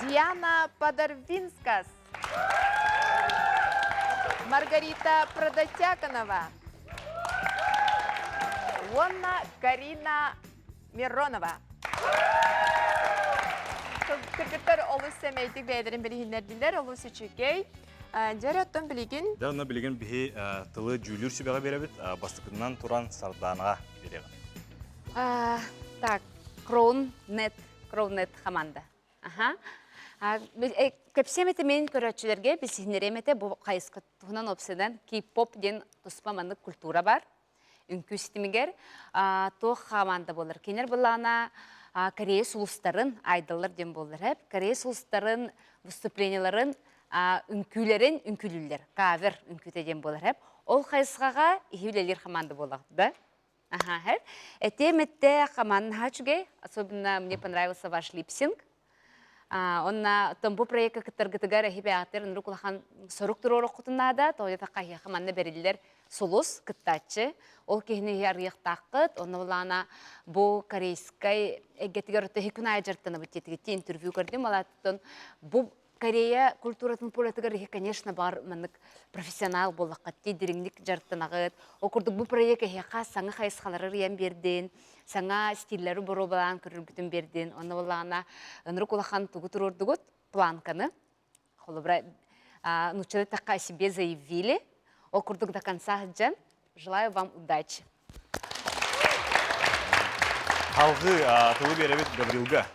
Диана Подорвинскас. Маргарита Продотяконова. Лонна Карина Миронова. Кіргіттер олы сәмейтік бәйдерін білігіндерділер, олы сүчікей. Жәрі оттан білеген? Дәуна білеген бігі тылы жүлір сүбеға беребет, бастықынан тұран сарданаға береген. Так, Crowned команда. Көпсеметі мен көрәтшілерге бісігінереметі бұл қайысқы тұғынан опсыдан кей-поп ден тұспаманлық культура бар. Үнкі системігер тоқ команда болыр. Кенер бұлана Корея сұлыстарын айдалар ден болыр. Корея сұлыстарын выступленияларын үнкүлерін үнкүлілер, кавер үнкүте ден болыр. Ол қайысқаға үйелелер команда болады. Әтеметті команда хачуге, особенно мне понравился ваш липсинг. Онна томбу проекта кытыргытыгар эхибе атыр нурукулахан сорук турору кутунада, тоде такай команда берилер солус кыттачы. Ол кехне ярыйық таққыт, онна булана бу корейскай эгетигер техикунай жартаны бутетигити интервью көрдім, алаттын бу Корея культуратын политикары, конечно, бар мынык профессионал болаққа тедіріңдік жартынағыд. Окурдық бұл проекта хеқа саңа қайысқалары риян берден, саңа стиллері бұру балан көрілгітін берден. Оны болағына ұнырық олақан тұғы тұрордығыд планканы. Нучалы таққа себе заявили. Окурдық до конца жан. Желаю вам удачи. Халғы тылы беребет Гаврилға.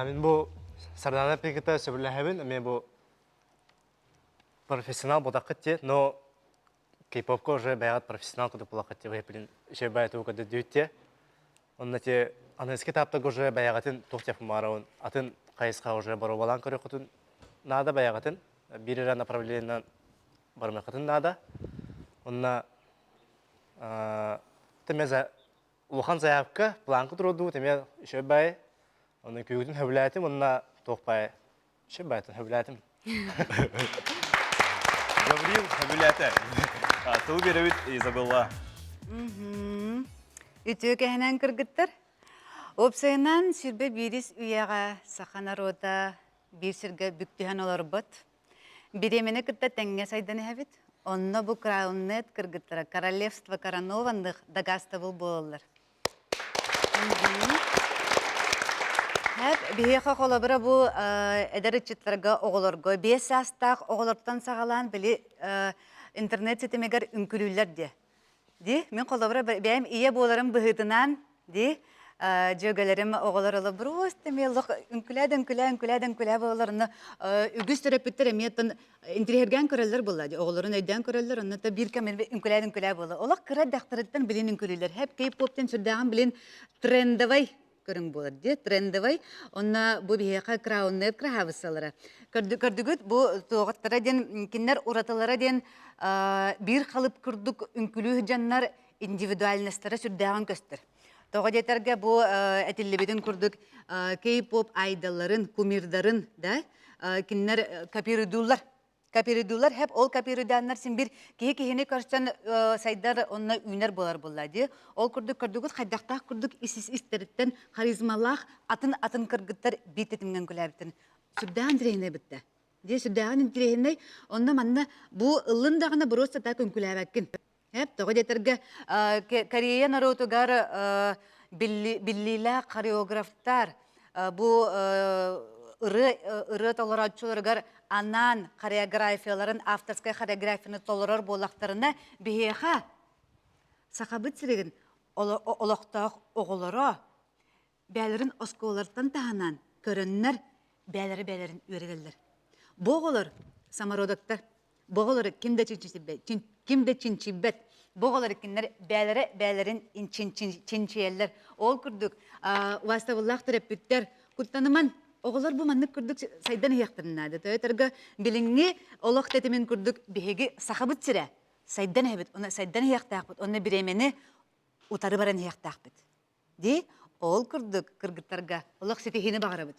Мен бұл Сардана пекета сөбірләхәбін, мен бұл профессионал бұдақыт те, но кей-попқа уже бәйғат профессионал күді бұлақыт те, ғайпілін үші бәйті өкіді дөйтте. Онна те, анайске таптық уже бәйғатын тоқтяфы марауын, атын қайысқа уже бару балан көрі құтын нада бәйғатын, бірірі направлениен бармай құтын нада. Онна темеза ұлған заявка, план күтіроду, теме үші бәй, оны күйгітін хөбіләтім, онна тоқпай, үші бәйтін хөбіләтім. Гаврил хөбіләті. Тыл беребет Изабелла. Үтігі кәхінен кіргіттір. Опсайынан сүрбе біріс үйеға сақанар ода бір сүрге бүктіған олар бұд. Біремені күтті тәңге сайданы әбіт. Онна бұ Crowned кіргіттірі. Королевство короновандық дағаста бұл болылыр. Бейеқа қолабыра бұл әдәрітчітлерге оғылырға. Бес астақ оғылырттан сағалан білі интернет сетемегер үнкілілер де. Мен қолабыра бәйім ие боларым бұғытынан жөгалерім оғылырылы бұрыс демелік үнкіләді боларыны үгіз терапевттер әметтен интерерген көрелер болады. Оғылырын өйден көрелер, онны та бір кәмен үнкіләді болады. Олақ қыра дақтырыттан білін үнкілілер. Хәп кей-поптен сүрдәған білін трендовай көрің болады. Трендовай, онна бұл бейеқа Crowned крахавысалары. Көрдігіт бұл тоғыттара ден, кеннер ұратылары ден бір қалып күрдік үнкілі жаннар индивидуальностары сүрдәған көстір. Тоға детерге бұл әтілі күрдік кей-поп айдаларын, кумирдарын, кеннер капиридулар, хәп ол капириданнар сен бір кейі-кейіне көрсен сайдар онна үйнер болар болады. Ол күрдігіт қайдақтақ күрдік істеріттен харизмалақ атын кіргіттер бейтетімген күләбіттен. Сүрдәған дірейіне бітті. Сүрдәған дірейіне, онна манна бұл ұлындағына бұрыс та күн күләбәккін. Тоға детерге Корея народугар биллилі хореографтар, бұл ұры толыратшыларғар анан хореографияларын, авторскай хореографияны толырар болақтарына бейеға сақабыт сіреген олоқтақ оғылары бәлерін осколардан тағанан көріннер бәлерін өрелерлер. Боғылыр самародактар, боғылыр кімді чинчибет, боғылыр кімдер бәлерін чинчиелер. Ол күрдік, ваставыллақ түреппіттер, күттаныман оғылар бұл манны күрдік сайдан хияқтырынады. Тәуетіргі біліңі олық тәтімен күрдік бігеге сақабыт сірі. Сайдан хияқтақ бұд, оны біремені утары баран хияқтақ бұд. Ди, ол күрдік кыргыттарға олық сетехені бағыра бұд.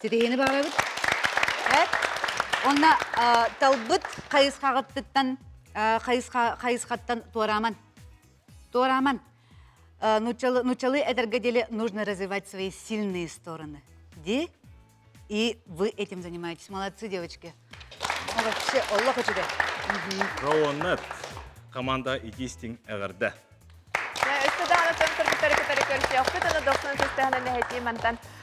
Сетехені бағыра бұд. Онна талбыт қайысқаттан туараман. Нучалы эдерге деле нужно развивать свои сильные стороны. Ди, и вы этим занимаетесь. Молодцы, девочки. Вообще, Аллах учит. Роонет команда игистин эгерде.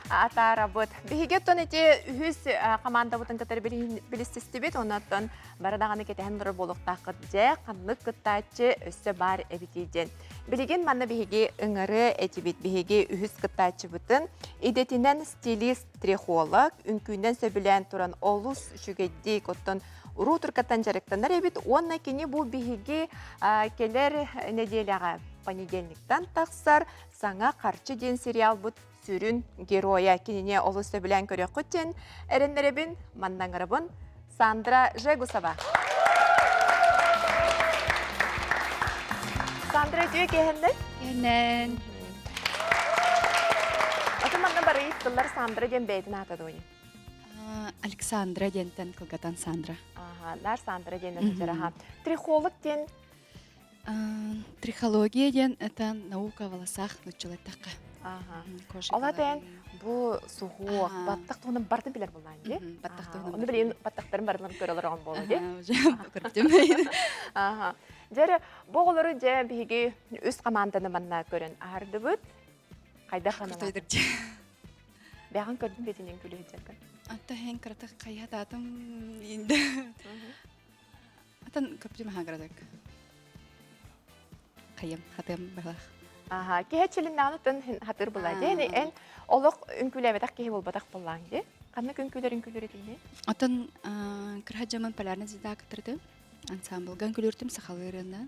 Ата работ. Бигеттон эти хүс команда бутан катар билистестибет онаттан барадаганы кетен нур болуктакы же канлык кытачы өссө бар эбитиден. Билеген манна биге ыңыры этибит биге хүс кытачы бутын идетинен стилист трихолог үнкүнен сөбүлен туран олус шүгедди коттон уру туркаттан жарыктандар эбит онна кини бу биге келер неделяга понедельниктан таксар саңа карчы ден сериал бут сүрін героя кинене олысы білән көрі құттен әріндеребін мандаңырыбын Сандра Жегусова. Сандра түйе кехенден? Кенен. Аты манда бары еттілер Сандра ден бәйдін атады ойын? Александра дентен кылгатан Сандра. Лар Сандра ден жараға. Трихолог ден? Трихология ден это наука волосах нучылеттаққа. Оладен бұл суғуық, баттақ туғының бардың білер болайын, де? Оны білейін баттақтарын барлығын көрілер оған болды, де? Жәрі, бұғылары де бігі өз команданы манна көрін арды бұд, қайда қанала? Бәғын көрдің бетінен күлі өтеркін? Атта хен қыратық қайат атым енді. Аттан көптім хағырадық. Қайым, хатым бағлақ. Кехетчелин нағынытын хатыр бұлай, де? Ән олық үнкілі кехе болбадақ болаң, де? Қанны үнкілер етейіне? Атын кірхаджаман полярный зида кітірді. Ансамблға үнкілердім сақалырына.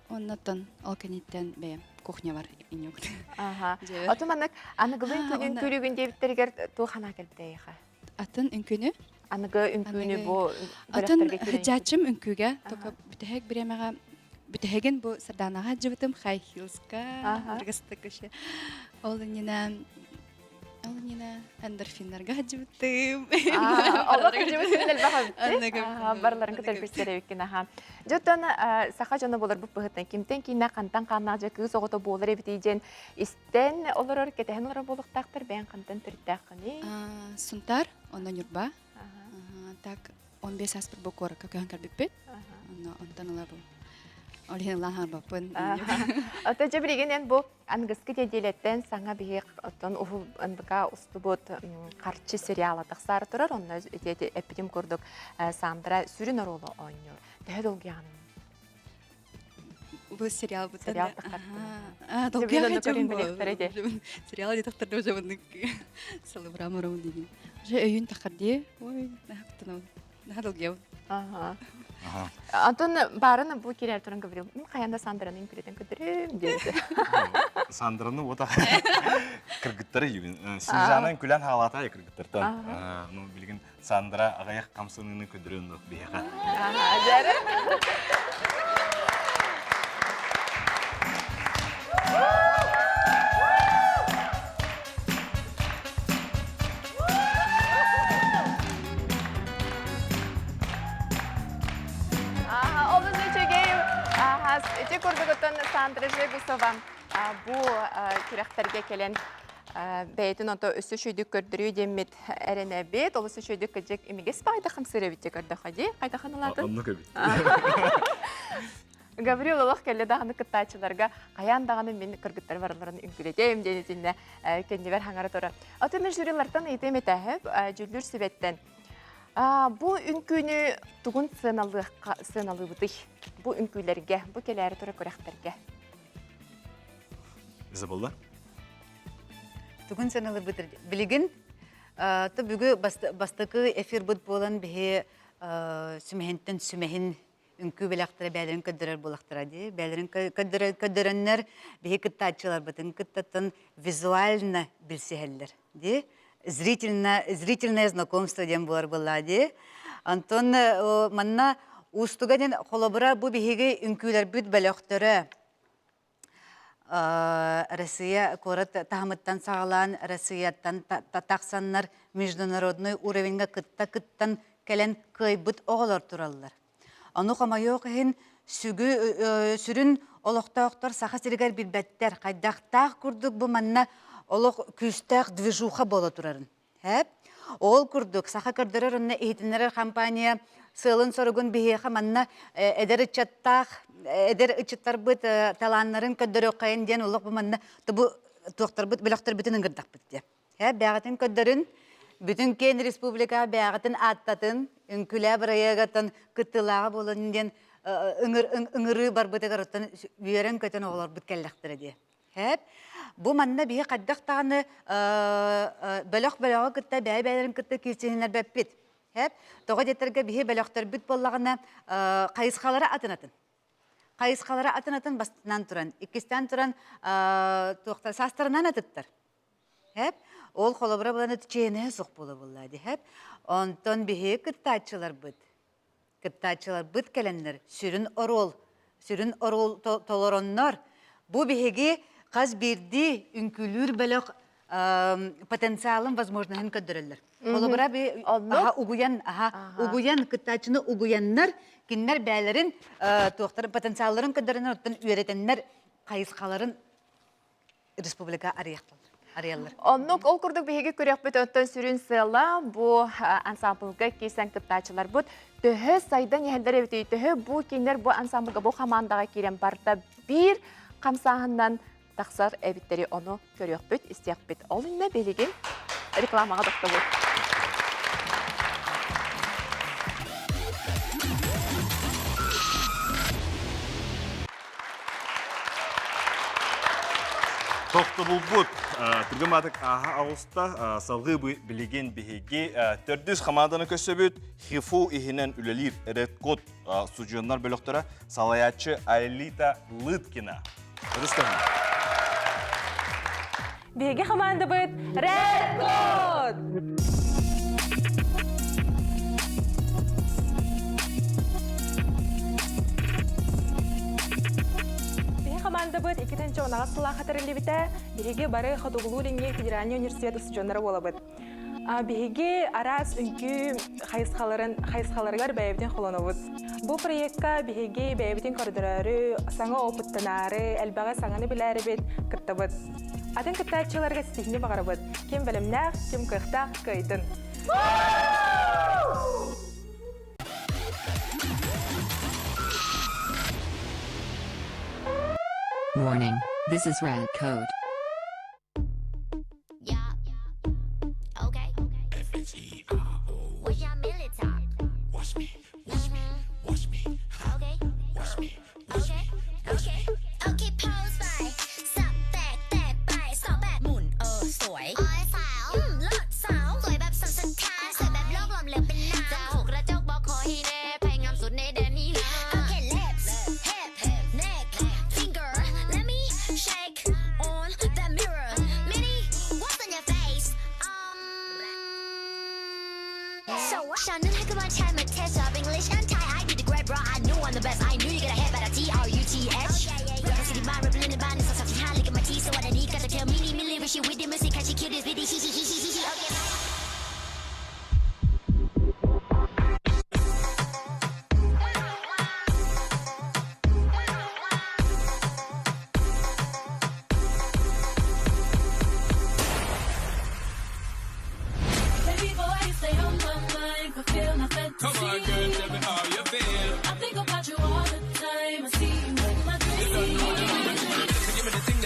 Оннаттан алканиттен бәйім. Кухня бар, инюк. Атын маннық анығылы үнкілігін дебіттерігер туғана кәлбідейіға? Атын үнкіні? Анығы үнкіні бұл Атын хыджачым үнкіге, тоқа бүтәхек біремеға Бүтәген бұл сарданаға жібітім Хайхилска, біргісті көше. Ол нені эндорфинларға жібітім. Олық жібітім әлбаға бітті? Барларын күтір бістері өккен. Жоттан сақа жоны болар бұл бұғыттан кемтен кейіне қантан қаннақ жа күйіз оғыты болар ебітейден істен олар кетеген олар болықтақтыр бән қантан түрттақыны? Сұнтар, ондан үрба. Так, 15 аспыр бұл қоры көкеған кәрбіппет. Ондан олар бұл. Олен лаһар бапын. Ата жабиреген бұл ангыскы деделеттен саңа бие оттон уху андыка устубут карчы сериала тахсар турар, онна эпидем көрдік Сандра сүрін оролы ойнyor. Дәді олгияным? Бұл сериал бұтын. Сериал тахтар. Долгияға жабын бұл. Сериал де тахтарды жабынның салыбырам орауын деген. Же өйін тахарде, ой, нахақтын долгияу. Антон барын бұл келер тұрын көбірел. Қаянда Сандраны үнкіледен көдірім дейді. Сандраны ота кіргіттері ебін. Синжанын күлән халата кіргіттіртін. Білген Сандра ағаяқ қамсынының көдірін бейіға. Жәрі? Өте көрдігіттін Сандра Жегусова бұл күрәқтерге келен бәйтін онты өсі шүйдік көрдірі демет әріне бет, ол өсі шүйдік көджек емегес байды қымсыры бітте көрді қади? Қайда қаналатын? Онны көбет. Гаврил олық кәлі дағыны күттачыларға қаян дағыны мен кіргіттер барыларын үнкілетейім денетіне кәндебер хаңары тұры. Оты мен жюрилардан етем етәхіп жүлдір сөбеттен. Бұл үнкүйіні тұғын сыналығы бұдый. Бұл үнкүйлерге, бұл келері тұры көрәқтерге. Изабелла? Түгін саналы бітір. Білігін, то бүгі бастықы эфир бұд болан бігі сүмехінттен сүмехін үнкі білақтыра бәлерін көддірер болақтыра де. Бәлерін көддірінлер бігі кыттатчылар бұтын кыттатын визуально білсехеллер. Зрительное знакомство дем болар была де. Антон манна устуга ден холобыра бұ бігігі үнкілер бүд бәліқтірі. Россия корот тахмыттан сағалан, Россияттан тақсаннар международной уровеньга кытта-кыттан кәлен кайбыт оғалар тураллар. Аны қамайоқ ехін сүрін олықтауқтар сақа сірігер білбәттер, қайдақтақ күрдік бұл манна олық күстақ движуха бола турарын. Ол күрдік сақа кірдірер үнне ехетінерер компания сылын соргун бихеха манна эдер ычыттар быт таланнарын көддөрө кайын ден улук бу манна бу доктор быт билактар бүтүн ыңгырдак битти. Бягатын көддөрүн бүтүн кен республика бягатын аттатын үнкүлө бирайгатын кыттылага болон ден ыңыры бар бытыгыртын үйөрөн көтөн оголор бут келлектер ди. Бу манна бие каддактаганы бөлөк кытта бәйләрен кытта кирсенер бәппит. Тоға детерге бихе бәліқтер бүт болағына қайысқалары атынатын. Қайысқалары атынатын бастынан тұран. Иккістен тұран састырынан атыттар. Ол қолыбыра боланы түчейіне соқ болы болады. Онтон бихе кыттатчылар бүт. Кыттатчылар бүт кәлендер. Сүрін орол толороннар. Бұ бихеге қаз берді үнкілір бәліқ потенциалын возможныхын көддірілдір. Қолыбыра бі угуян кыттачыны угуяннар киннер бәлерин потенциалларын көддірінер оттан үйретеннер қайысқаларын республика арыялар. Оннук ол күрдік бейге көрек бүт өттен сүрін сыйла бұ ансамблға кейсен кыттачылар бұд. Төхі сайдан ехелдер өтей төхі бұ кейнер бұ ансамблға бұ қамандаға керен барда бір қамсағынан тақсар әбіттері оны көрек бүт, істек бүт. Ол үнне белеген рекламаға доқты бұд. Тоқты бұл бұд. Түргім адық аға ауыста салғы білеген бігеге 400 қамаданы көсі бүт. Хифу ихінен үлелер редкод суджионнар бөліқтірі салаячы Айлита Лыткина. Рыстығын. Беги команда будет Red Code! Беги команда будет икитенче онага сыла хатырылы бите, беги бары ходугулу линге федеральный университет студенттары болабыт. Беги арас үнкү хайысқаларыгар бәйбден холонобыт. Бу проектка беги бәйбден коридорары, саңа опыттанары, әлбәға саңаны біләрі бет кыттабыт. Атын кыттачыларға стихini бағарабыд. Кем білімнәқ, кем қықтақ қайдын. Warning, this is Red Code.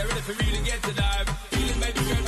Ready for really get to dive. Feeling baby girl,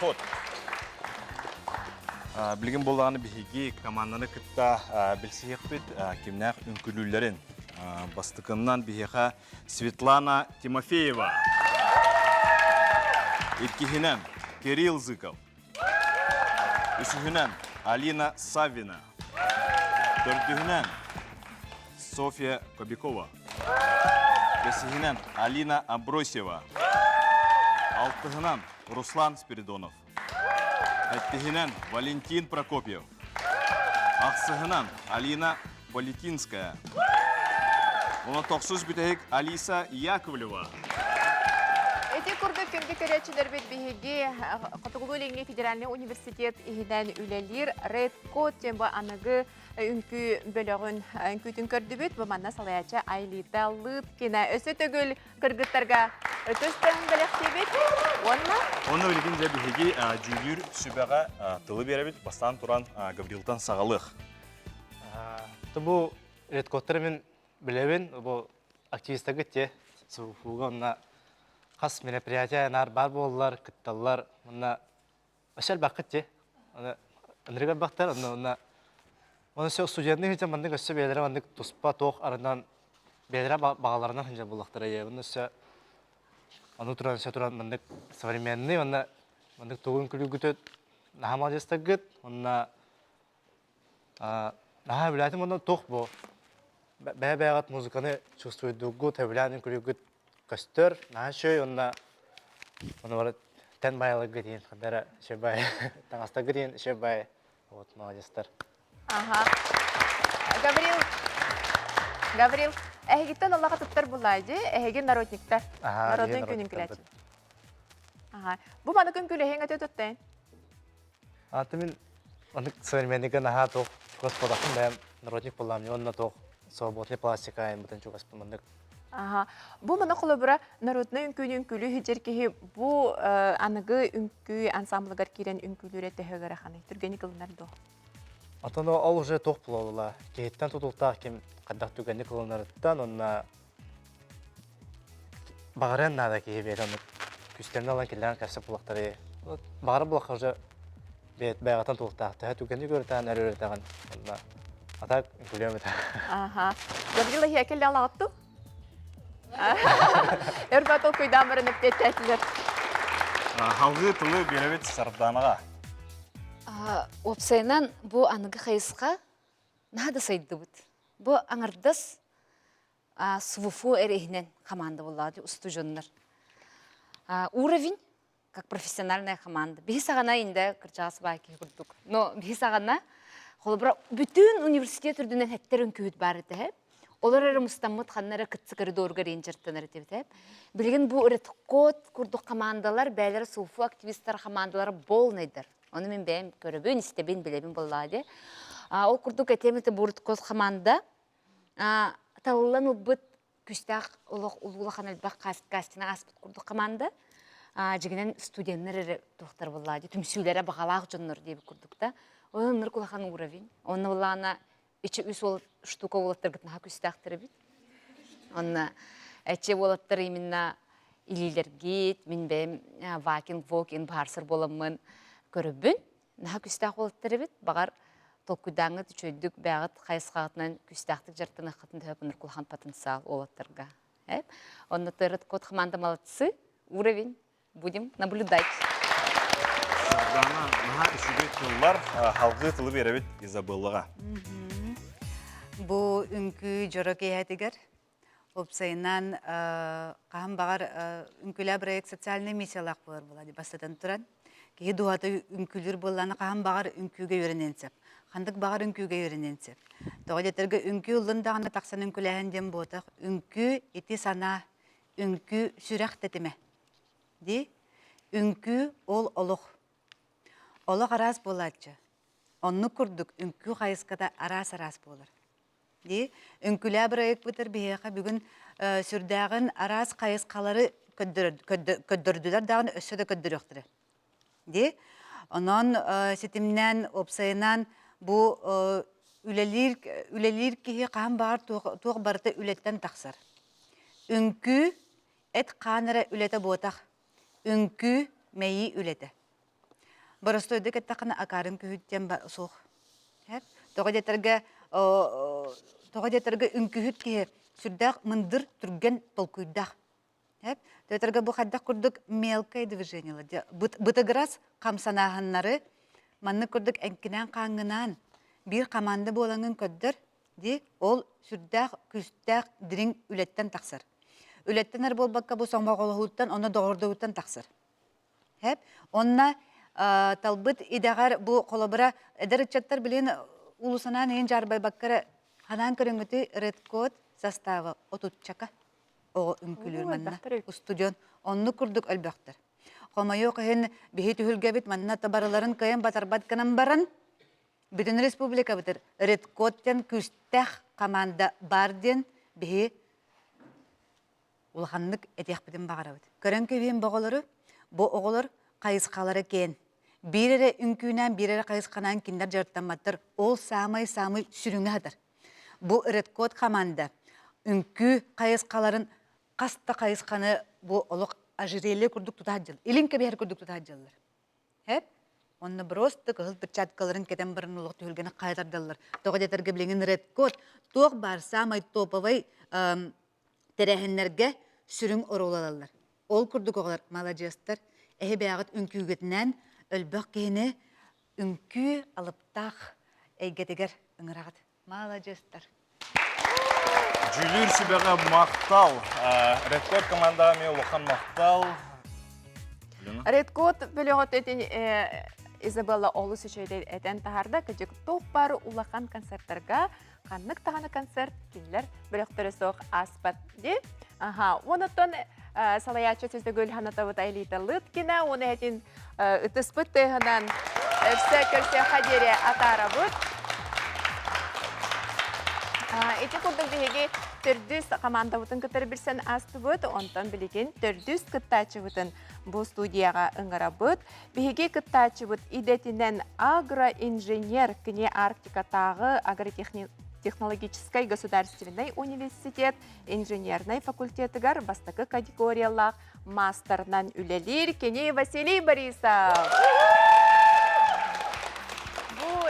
Hot. Bilgin bolağını bihigi komandаны kıtta bilseyek bit kimnaq ünkülülerin bastıkından bihiqa Svetlana Timofeyeva. İtkihinen Kirill Zыкov. Üçühünen Alina Savina. Dördühünen Sofia Kobikova. Beşihinen Alina Ambroseva. Altıhınan Ruslan Spiridonov. Эттихинен Валентин Прокопьев. Ақсығынан Алина Политинская. Оны тоқсыз бүтәйік Алиса Яковлева. Эти курдук күнгі көрәтшілер бет бігеге Қатығылу Ленге Федеральный университет ихиден үлелер Red Code тембі анығы үнкі бөлігін үнкүтін көрді бет. Бұл манна салаяча Айлита Лыткина. Өсі төгіл кыргыттарға өтөстен бәліқті бет. Оны өлеген де бігеге жүйілер сүбәға тылы беребет бастан тұран Гаврилтан сағалық. Бұл Red Code'тары мен білебін, бұл активистігі те сұғуға онына қас мероприятия бар болылар, күтталылар, онына әшәл бақыт те, өнірігер бақтар, оны сөк студентінің хынча мандың өсі бейлері мандың тұспа тоқ арынан бейлері бағаларынан хынча болақтары е. Оны өсі оны тұран мандың современный, мандың тоғын күлі күтет, наға малжесті күт, онына наға біләтім онына тоқ бұл. Бәй-бәйғат музыканы чувствуйдугу, тәбіләнің күлі күт көстер, наға шөй, оны бары тән байлығы дейін, қадары шөй бай, таңастағы дейін шөй бай, малжестер. Гаврил, әйгеттен Аллаға тұттар бұлайды, әйген народниктар, народның күнін күләтші. Бұл маны күн күлі әйген өте тұттайын? Мен ондық современнігі наға тоқ господақын бәйім народник болам, онына тоқ свободный пластика айын бұтын чуғас бұлмандық. Бұл маны құлы бұра народны үнкүйін үнкүлі хеджеркеге бұл анығы үнкүй ансамблығар керен үнкүлі реті хөгері қаны. Түргені қылынар доқ? Атаны ол уже тоқ бұлауыла. Кейттен тұтылтақ кем қаддақ түгені қылынарыттан, онына бағырын нада кейі бейді, күстерін алан келдерін кәсіп бұлақтары. Бағыры бұлаққа уже бәйғатан тұлықтақ. Тәхі түгені көрітән, әрі өрітәғын. Атақ үнкүлі өметі. Гаврила хекелі алағытту? Өрбат ол көйдан бұрын өптет тәтілер. Халғы тылы беребет сарданаға. Опсайнан бұл анығы қайысқа нағады сайды бұд. Бұл аңырдас свуфу әрейінен команда болады, устужонлар. Уровень, как профессиональная команда. Бейс ағана енді кірчағасы бәйке күрдік. Но бейс ағана бүтін университет үрдінен әттерін күйіт бар еді. Олар әрі мұстамыд қаннары күтсі коридорға рейнджерттен әрі. Білген бұл Red Code күрдік командалар, бәлері суфу активистар командалары болнайдыр. Оны мен бәйім көрібін, істебен білебін болады. Ол күрдік әтеметі бұл Red Code команда талылан ұлбыт күстақ ұлғылақан әлбақ кастина аспыт күрдік команда. Жегінен студенттер әрі тоқтар болады. Түмсүйлері бағалақ жонлар дейбі күрдікті. Оны нұр құлақан уровень. Оны олағына Эче үс ол штука олаттар гытнаха күстақтыры бит. Онна эче олаттар именно илилергит, мен бәйім вакинг, вокинг, барсыр боламын көрібін. Наха күстақ олаттары бит. Бағар толкудаңы түчөйдік бәғыт қайысқағытынан күстақтық жартын ақытын төп нұр құлақан потенциал олаттарға. Онна Red Code команда молодцы, уровень. Будем наблюдать. Сардана, наха үшіге тыллар халғы тылы беребет Изабеллаға. Бұл үнкі жоры кейәтігер. Опсайынан қағым бағар үнкілі бірайық социальный миссиялақ болар болады бастатан тұран. Кейі дуаты үнкілер боланы қағым бағар үнкіге өріненсеп. Қандық бағар үнкіге өріненсеп. Тоғадеттерге үнкі ұлындағына тақсан үнкіләхінден болдық. Үнкі еті сана, үнкі сүрақ тәтіме. Де, үнкі ол олық. Олық арас боладжы. Онны күрдік үнкі қайысқада арас болар. Үнкілі бірайық бұтыр бейеқа бүгін сүрдәғін арас қайысқалары көддірділер дағын өсі де көддіріқтірі. Онын сетімнен, опсайынан бұл үлелер кейі қаған бағар туғы барыты үлеттен тақсар. Үнкі әт қаныры үлеті ботақ. Үнкі мәйі үлеті. Боростойды кеттақына акарын күхіттен соқ. Тоға детерге үнкүхіт кеге сүрдақ мындыр түрген толкуйдақ. Төтерге бұл қаддақ күрдік мелкай движениялы. Бұтығырас қамсанағынлары манны күрдік әнкінен қаңғынан бір команда болаңын көддір, ол сүрдақ, күстақ, дирин үлеттен тақсыр. Үлеттен әр болбаққа бұл соңба қолығыттан, оны доғырдығыттан тақсыр. Онна талбыт идағар бұл қолабыра әдір үтчаттар білен улусанан ең жарбай баққары ханан көріңгіті Red Code заставы отутчака оғы үнкілер манна студион онны күрдік өлбөқтір. Қомайы қойын бейт үхілге бит манна табарыларын көйін батарбат канан баран бүтін республика бітір Red Code-тен күстәқ команда барден бейі улханлык этех битен багарабыт. Көрөн көбен боголору бу оголор кайыскалары кен. Бирере үнкүнөн бирере кайысканан киндер жартаматтыр. Ол самай сүрүңө хатыр. Бу Red Code команда үнкү кайыскаларын каста кайысканы бу олук ажиреле курдук тутажыл. Илинке бер курдук тутажыллар. Онны просто кыл перчаткаларын кетен бирин улук түлгени кайтардылар. Тога жетерге билген Red Code тог бар самай топовый терехиннерге сүрүң оролалалар. Ол курдук оголар молодецтер. Бягыт үнкүгетнен өлбөк кени үнкү алыптак эйгетегер ыңырагат. Молодецтер. Жүлүр сүбеге мактал. Red Code командаға мен улахан мактал. Red Code бөлөгөт этин Изабелла Олус үчөйдө этен тахарда кыжык топ бары улахан концерттерге каннык таганы концерт кинлер бөлөктөрү сок аспат ди. Онотон салаячы сөздөгөл ханатабыт Айлита Лыткина, оны этин ытыспыт тыгынан көрсө хадере атарабыт. Эти курдук биһиги төрдүс команда бутун кытыр бирсен астыбыт, онтон билеген төрдүс кыттачыбытын бу студияга ыңырабыт. Биһиги кыттачыбыт идетинен агроинженер кыне Арктикатагы агротехнологический государственный университет инженерный факультетыгар бастакы категориялах мастернан үлелир кене Василий Борисов.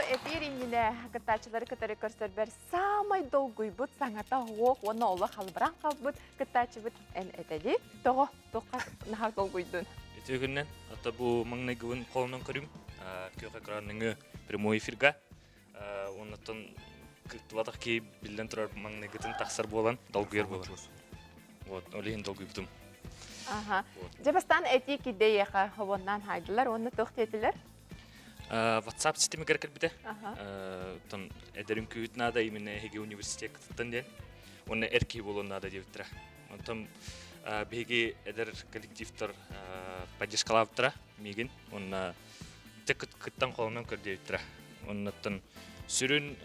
Эфиринне кытачылары кытары көрсөрбер самай долгуй бут саңата хоқ оны олы халбыран қалбыт кытачыбыт ән әтәли тоғы тоққа нахар долгуйдun. Этегіннен ата бұл маңнай гывын қолынан көрім көк экраныңы прямой эфирға онытын кыттыватақ кей білден тұрар маңнай гытын тақсар болан долгуер болар. Олейін долгуй бұтым. Жабастан әтек идеяға ховоннан хайдылар, оны тоқты етілер? WhatsApp системе керекер бите. Тон эдерин күт нада именно Хеге университет кыттан ден. Оны эрки болон нада дебиттира. Онтон беге эдер коллективтер поддержкалаптыра мигин. Он тек кыттан колунан көрдебиттира. Оннан сүрүн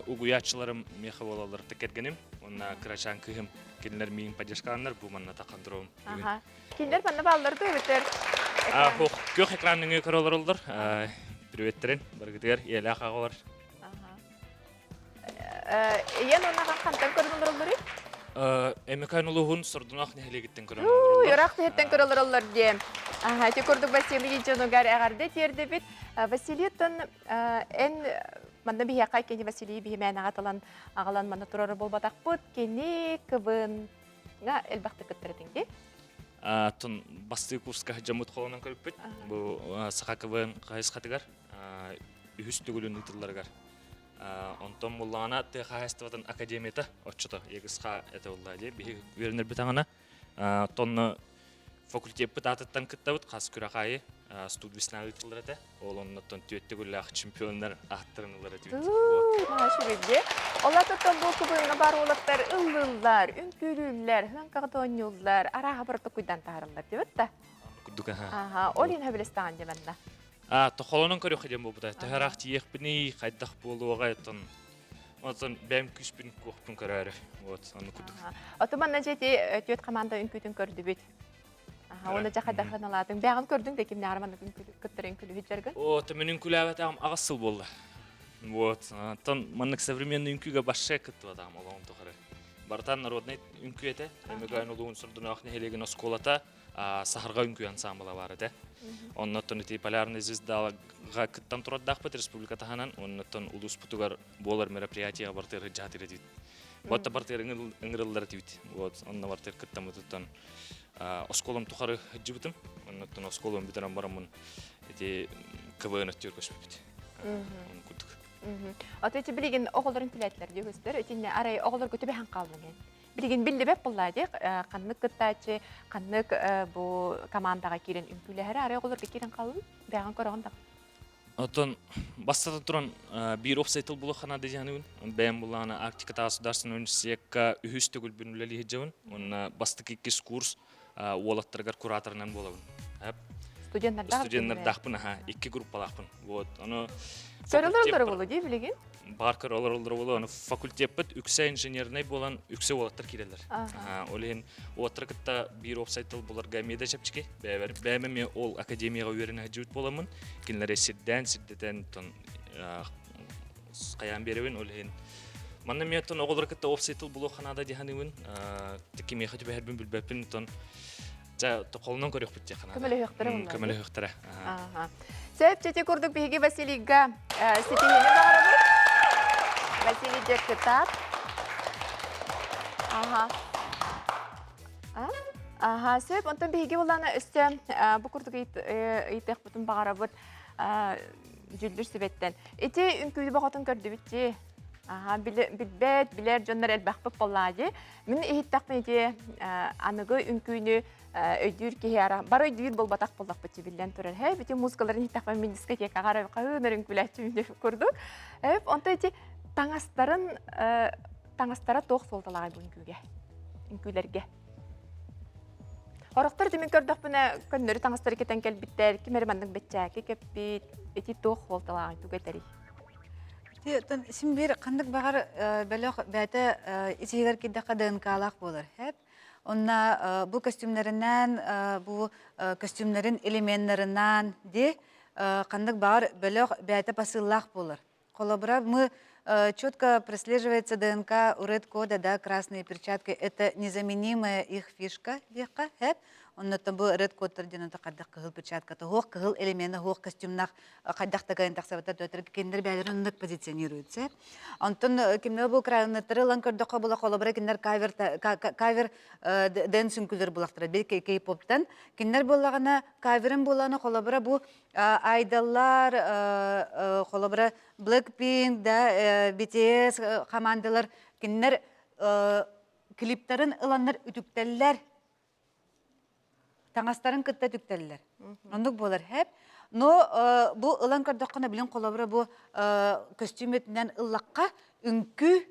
угуячыларым меха болалар текергеним. Онна крачан кыгым келер мигин поддержкаландар бу манна такандыром. Киндер панна балдарды өбүтөр. Көк экранның көрөлөр. Приветтерин, баргытыгар, иэлэ қағалар. Иян онаға қантан көрілер олары? Эмекайн ұлығын сұрдынақ нәхілегіттен көрілер олар. Ирақ тәхеттен көрілер олар дем. Те көрдік Василий Джонугар әғарды терді бит. Василий тон ән манда бейақай кені Василий беймән ағатылан ағалан манда тұрары болбатақ бұд. Кені кыбынға әлбақты күттірдің де? Тон басты курска жамут қолынан көріп бет. Бұл сақа кыбын қайыз қатығар. Үхіс түгілін ұйтыларығар. Онтон мұллағана қайыстыватын академията отчыты егісқа әті олайды. Бейі өрінер біт аңына. Тонны факультет біт атыттан күттавыт қас күрі қайы студвисына ұйтылар әті. Ол оннаттон түйетті күлі чемпионлар ақтырынылар әті. Машырыге. Ола тұттан бұл күбіңі бар олықтар ұлылар, үнкүлілер, ханқағдонюлар, араға бұрты күйдан тағырылар деп өтті? Күдді Ол ен хөбілістаған демәнді? Тоқолының көрі қадем бұл бұдай. Тағырақ тиек біні қайдақ болу оға етін. Отын бәм күш бін көқпін көрі әрі. Оны күдік. Отыманна жеті өтет қаманда үнкүтін көрді бет. Оны жақайдақын аладың. Бәғын көрдің де кемне арманы күттір үнкүлі хүттергі? Мен үнкүлі әвәт ағым ағасыл болды. Маннық современный үнкүге башша күтті адағым олауын тоқыры. Бартан народный үнкү еті. Әмегайын олуын сұрдың ақ нәхелеген осколата сахарға үнкү ансамбыла бар еді. Оннотон эти полярный звезда кыттан турдахпыт республика таханан, оннотон улус путугар болар мероприятия бартыр жатыр дит. Вот бартыр ыңгырылдар дит. Вот онна бартыр кыттан мутуттан осколом тухары жибитим. Оннотон осколом битерам барамын эти КВН өттөргөсүп. Отечи билеген оголдорун тилетлер дегөстөр, этинне арай оголдор көтөбө хан калмаган. Билеген билдебеп булладык, каннык кыттачы, каннык бу командага кирен үмкүләре арай оголдорга кирен калын, байган көрөгөндө. Отон бастата туран бир офсайтыл булахана дежанын, бәм булана Арктика государственный университетка үһүстөгүл бүнүлели хеҗәвен, онна бастык 2 курс уолаттаргар кураторынан болабын. Студенттер дахпын, 2 группалахпын. Вот, аны Сөрөлөр болду ди билеген? Баркар олар болду, аны факультетпит үксе инженерный болан үксе уолаттар кирелер. Олен уолаттар кытта бир офсайтыл буларга меда жапчыки, бәмеме ол академияга үйренә җүт боламын. Кинләре сиддән тон каян беребен олен. Манна метон оголар кытта офсайтыл булу ханада диханыбын, тикеме хәҗә бәһәрбен билбәпин тон за тоқолнон көрөк бит яқана. Көмөлө хөктөрө. Сөп чете көрдүк биги Василийга сетине барабы. Василий Деккетат. Сөп онтон биги улана өстө бу көрдүк итек бутун барабы жүлдүр себеттен. Эти үнкүдү багатын көрдү битти. Билбет, билер жондар элбақпып боллади. Мен ихиттақпен аныгы үнкүйні өйдүр кейара. Бар өйдүр бол батақ болдақ бітті білден тұрар. Бітті музыкаларын ихиттақпен мен дискотека қарай қағыныр үнкүләтчі үнді көрдік. Онта таңастара тоқ солталағай бұл үнкүлерге. Орақтар демен көрдік бұна көннөрі таңастары кетен кәл біттер, кемермандың бітчәкі кәппет, эти тоқ солталағай түгетері. Син бир кандык багар бәлөк бәте исегер киддәкә ДНК-лак булыр. Хәп. Онна бу костюмнарынан, бу костюмнарын элементларынан ди кандык багар бәлөк бәте посыллак булыр. Колобра мы четко прослеживается ДНК у Red Code, да, красные перчатки. Это незаменимая их фишка, века, хәп. Он это был Red Code, тардина такая кагыл перчатка, то хох кагыл элементы, хох костюмнах, кадах такая интаксавата, то это киндер бәлеруннак позиционируется. Антон киндер был крайне трелан кардоха была колобра киндер кавер дэнсинг кулер был ахтара бел кей-поптан. Киндер была гана каверен была на колобра бу айдаллар, колобра Blackpink, да, BTS командалар киндер клиптарын ыланнар үтүктәлләр. Таңастарын кытта түктәлләр. Ондук болар хәп. Но бу ылан кардаккана билен колобра бу костюметнән ыллакка үнкү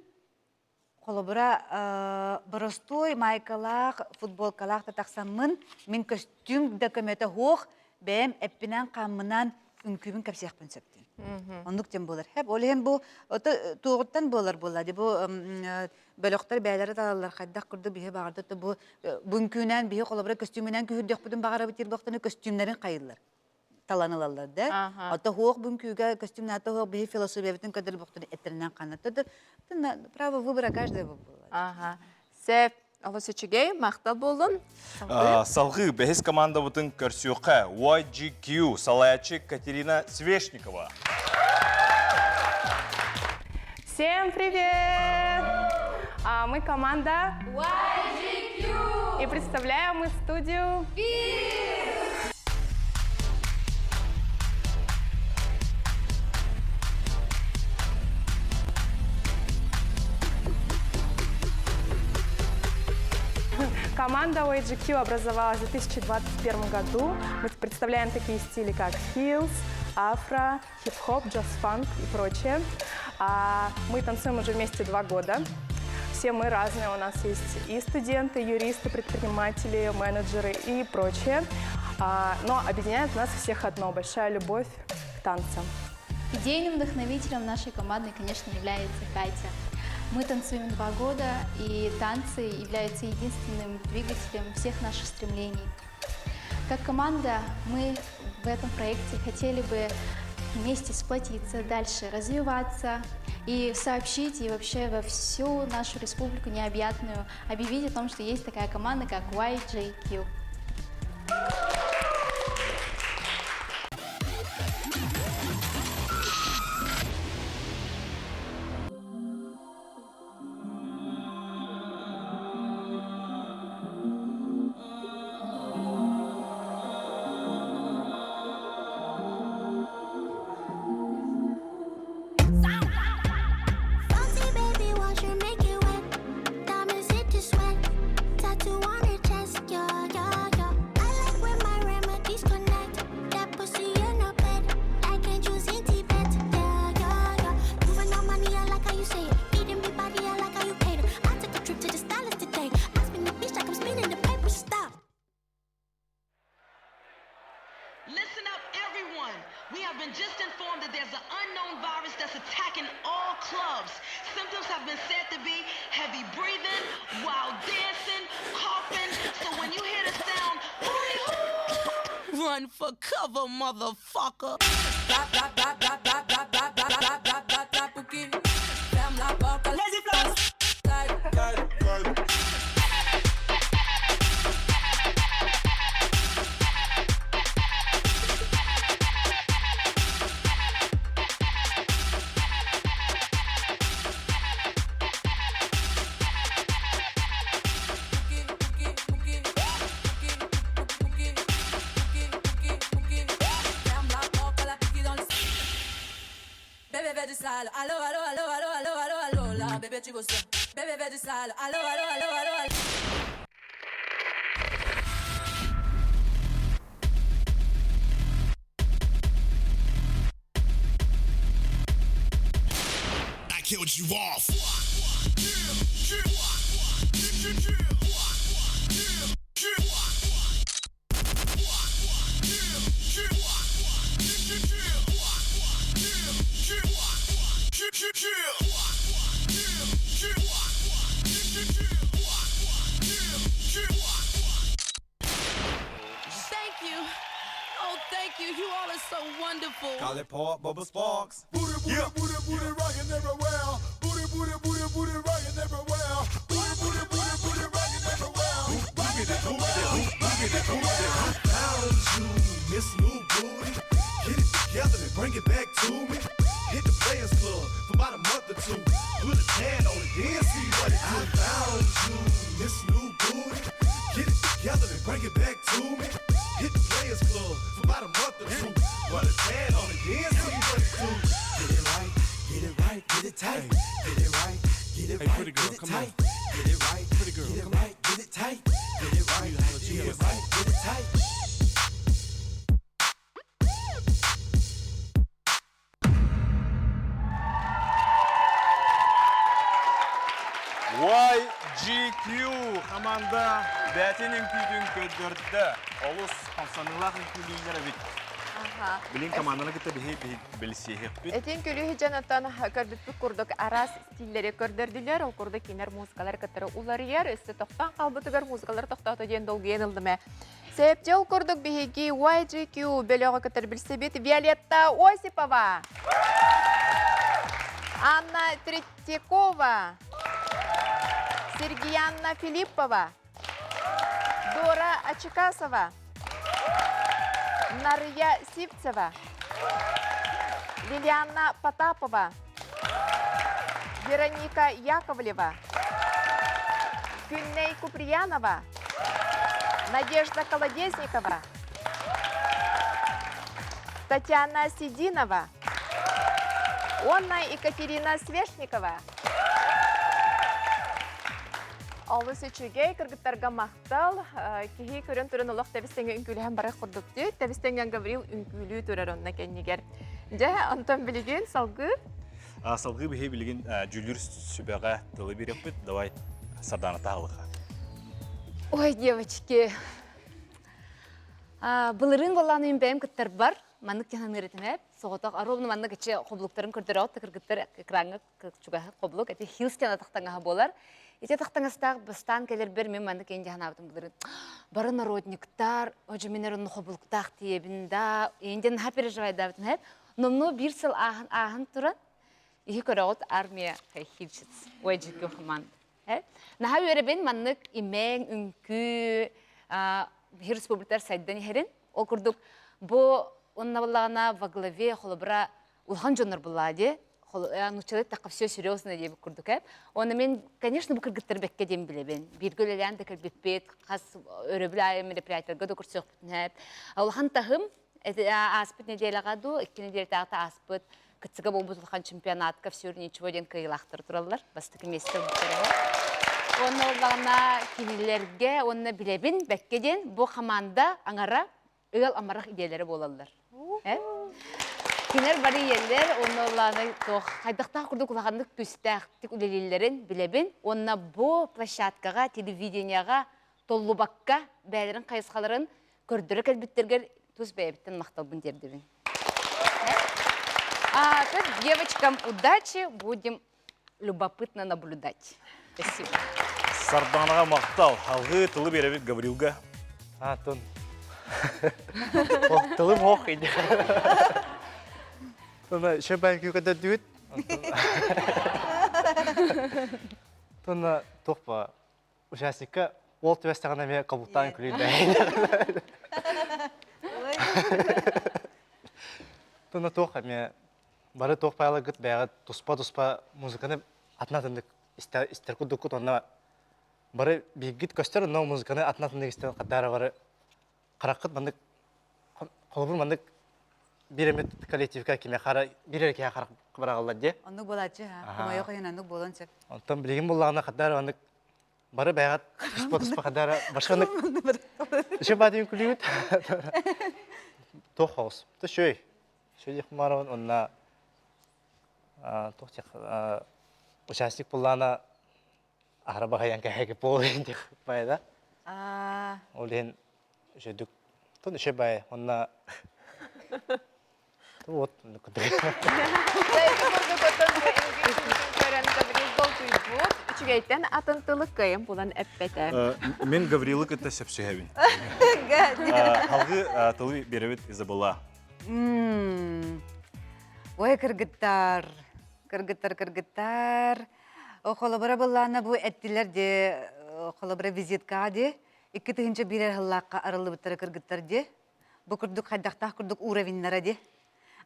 колобра боростой майкалак, футболкалак та таксамын мен костюм документы хох бәм эппинән камынан үнкүбен капсыяк пенсептен. Ондук тем болар хәп. Олен бу тугыттан болар булады. Бу бөлөктөр бәйләре талалар кайдак курды бие багырды. Бу бүнкүнән бие колобра костюмынан күрдек бутун багара битер бактаны костюмнарын кайылар. Таланылалар да. Ата хок бүнкүгә костюмны ата хок бие философия битен кадер бактаны этернән канаты. Право выбора каждого булады. Сеп Алысычыгей, мақтал болын. Салғы бәхес команда бұтын көрсеуқы YGQ салаячы Катерина Свешникова. Всем привет! Мы команда YGQ. И представляем мы студию Команда YGQ образовалась в 2021 году. Мы представляем такие стили, как хиллс, афро, хип-хоп, джаз-фанк и прочее. Мы танцуем уже вместе 2 года. Все мы разные. У нас есть и студенты, юристы, предприниматели, менеджеры и прочее. Но объединяет нас всех одно – большая любовь к танцам. Идейным вдохновителем нашей команды, конечно, является Катя. Мы танцуем 2 года, и танцы являются единственным двигателем всех наших стремлений. Как команда мы в этом проекте хотели бы вместе сплотиться, дальше развиваться и сообщить и вообще во всю нашу республику необъятную объявить о том, что есть такая команда, как YGQ. have been said to be heavy breathing while dancing, coughing. So when you hear the sound, run for cover, motherfucker. Lazy flows. Bébé fait du sale, allo, allo, allo, allo, allo, allo, allo, là, bébé tu veux ça. Bébé fait du sale, allo, allo, allo, allo, allo. I killed you off. Thank you. Oh, thank you. You all are so wonderful. Call it Paul Bubba Sparks. Booty, booty, booty, booty, rockin' everywhere. Booty, booty, booty, booty, rockin' everywhere. Booty, booty, booty, booty, rockin' everywhere. Rockin' it, rockin' it, rockin' it. Found you, Miss New Booty. Get it together and bring it back to me. Hit the Players Club for about a month or two. Put a tan on it, then see what it do. I found you, Miss New Booty. Get it together and bring it back to me. Hit the Players Club for about a month or two. Put a tan on it, then see what it do. Get it right, get it right, get it tight. Get it right, get it right, pretty girl, get it tight. Get it right, pretty girl, get it right, get it tight. Get it right, get it right, get it tight. YGQ команда бәтен үңкүйдің көддөрді. Олыс қамсанылақ үңкүйлейлері бит. Білін команданы кітті білсейік бит. Этен күлі жанаттан көрдікті күрдік арас стиллері көрдірділер. Ол күрді кенер музыкалар кіттірі улар ер. Үсті тоқтан қалбытығыр музыкалар тоқтақты ден долғы енілдіме. Сәйіпте ол күрдік бігеге YGQ бөліғі кіттір білсебет Виолетта Осипова, Анна Третьякова, Сергеянна Филиппова, Дора Ачекасова, Нарья Сивцева, Лилиана Потапова, Вероника Яковлева, Гюльней Куприянова, Надежда Колодезникова, Татьяна Сидинова, Онна Екатерина Свешникова. Алыс үчіге кіргіттарға мақтал, кеге көрін түрін олық тәбістенге үңкілі бары құрдықты, тәбістенген Гаврил үңкілі түрір онына кәнегер. Жа, Антон білген, салғы? Салғы бігі білген жүлір сүбәға тылы берек біт, давай сарданы тағылыға. Ой, девочки, бұлырын болғаны бәйім күттір бар, манық кенен өретімәп, соғытақ аровны манық іші қоблықтарын көрдір ауытты кіргіттір экраңы күчуғағы қоблық, әте хилстен атақтаңаға болар. Ете тақтаңыстақ бұстан келер бір мен манық енді ғанабытым бұлырын. Бары народниктар, өжі менер оны қоблықтақ тиебінда, енден ха переживайда бұтым әп. Номно бір сыл ағын тұран, ехі көрі ауыт армия хилшіц, ойжекі құманды. Наха өребен манық имең, үнкі, бір республиктар сайдан ерін. Ол күрдік, бұл онна болағына во главе холобра улхан жонар болады. Человек так все серьезно деп күрдік. Оны мен, конечно, бұл кіргіттір бәкке дем білебен. Біргіл әлен де кірбеппет, қас өребілі мероприятелерге де күрсек бүтін. Улхан тағым, аспыт неделяға ду, 2 неделя тағыта аспыт, күтсігі бұл бұтылған чемпионатқа все ничего ден кайылақтыр тұралар. Бастықы месті бұттырығы. Оны олағына кенелерге, оны білебен бәккеден бұл команда аңара ығал амарақ идеялары болалар. Кенер бары елдер, оны олағына қайдақтақ күрдік ұлағандық күстәқтік үлелелерін білебен, оны бұл площадкаға, телевиденияға, толлубаққа бәлерін қайысқаларын көрдірі кәлбіттергер туз бәйбіттен мақталбын дердебін. Девочкам удачи, будем любопытно наблюдать. Спасибо. Сарданаға мақтал. Алғы тылы беребет Гаврилға. Тон. Тылым оқ иди. Тона шебай күйкада дүйт. Тона тоқпа участникка ол төбестіғана ме қабылтан күлейді. Тона тоқ ме бары тоқ байлы күт бәғі тұспа музыканы атынатындық істер күдік күт онна бары бейгіт көстер но музыканы атынатындық істер қаддары бары қараққыт мандық қолыбыр мандық bir emet kolektivga kime qara bir erkeğe qaraq barağallar de. Onu bolaçı ha. Kumaya koyun onu bolon sep. Ondan bilgin bulağına kadar onu barı bayat tuspa kadar başkanlık. Şey badiyim kulübüt. Tohos. To şey. Şey kumaran onna tohçak участник bulağına araba hayan kahege poğun de bayda. Olen şey dük. To şey bay onna Вот, ну куда. Үчүгейтен атынтылык кайым булан эппете. Мен Гаврилы кытта сепсегебин. Халгы тылы беребет Изабелла. Ой, кыргыттар. Холобара буллана бу эттилер де, холобара визитка де. Икки тыгынча бирер хыллакка арылы буттары кыргыттар де. Бу курдук хайдактах курдук уровеньнара де.